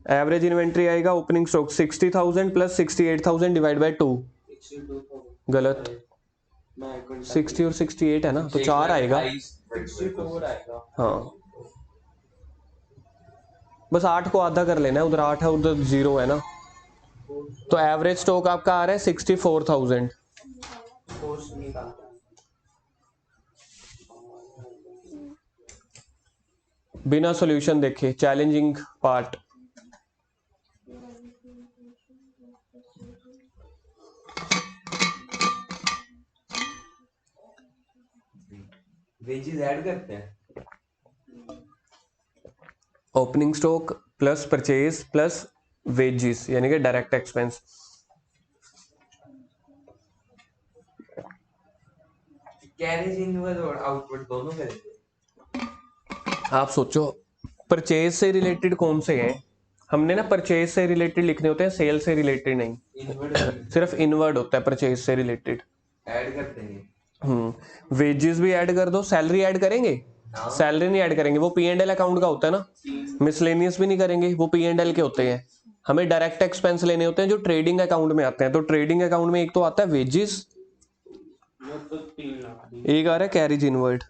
एवरेज इन्वेंट्री आएगा opening stock 60,000 plus 68,000 divide by 2। 62,000। गलत, मैं 60 और 68 है ना, तो 4 आएगा। 64 आएगा। हाँ, बस 8 को आधा कर लेना है, उधर 8 है उधर 0 है ना। तो एवरेज स्टॉक आपका आ रहा है 64,000। कोर्स निकालता है। बिना सॉल्यूशन देखे, चैलेंजिंग पार्ट। वेजेस ऐड करते हैं। Opening stock plus purchase plus wages, यानी कि डायरेक्ट एक्सपेंस। कैरेज इनवर्ड और आउटवर्ड दोनों करेंगे। आप सोचो परचेज से रिलेटेड कौन से हैं। हमने ना परचेज से रिलेटेड लिखने होते हैं, सेल से रिलेटेड नहीं। इनवर्ड सिर्फ इनवर्ड होता है परचेज से रिलेटेड। ऐड करते हैं। वेजेस भी ऐड कर दो, सैलरी ऐड करेंगे? सैलरी नहीं ऐड करेंगे, वो P&L अकाउंट का होता है ना। मिसलेनियस भी नहीं करेंगे, वो P&L के होते हैं। हमें डायरेक्ट एक्सपेंस लेने होते हैं जो ट्रेडिंग अकाउंट में आते हैं। तो ट्रेडिंग अकाउंट में एक तो आता है वेजेस, वो तो 3 लाख एक आ रहा है कैरेज इनवर्ड।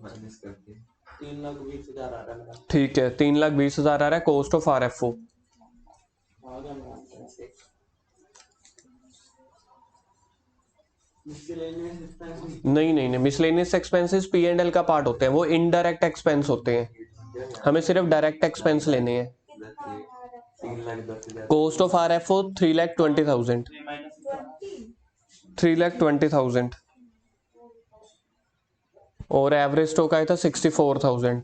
माइनस करते हैं। 3,20,000 आ रहा है मेरा। ठीक है, 3,20,000 आ रहा है कॉस्ट ऑफ RFO। आ गया मेरा आंसर। मिसलेनियस एक्सपेंस नहीं नहीं नहीं, मिसलेनियस एक्सपेंसेस P&L का पार्ट होते हैं, वो इनडायरेक्ट एक्सपेंस होते हैं। हमें सिर्फ डायरेक्ट एक्सपेंस लेने हैं। 3,10,000। Cost of RFO 3,20,000। 3,20,000 और एवरेज स्टॉक आया था 64,000।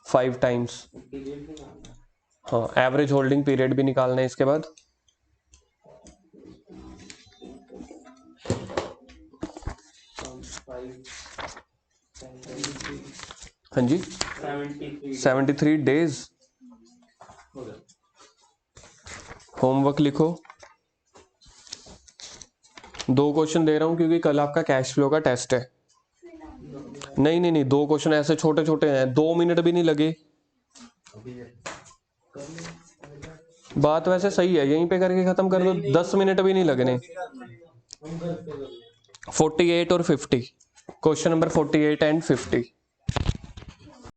5 टाइम्स। पीरियड निकालना है। हाँ, एवरेज होल्डिंग पीरियड भी निकालना है इसके बाद। हाँ जी, 73 डेज। होमवर्क लिखो। 2 क्वेश्चन दे रहा हूं क्योंकि कल आपका कैश फ्लो का टेस्ट है। नहीं नहीं नहीं, 2 क्वेश्चन ऐसे छोटे छोटे हैं, 2 मिनट भी नहीं लगे। बात वैसे सही है, यहीं पे करके खत्म कर दो, 10 मिनट भी नहीं लगने। 48 और 50, क्वेश्चन नंबर 48 एंड 50।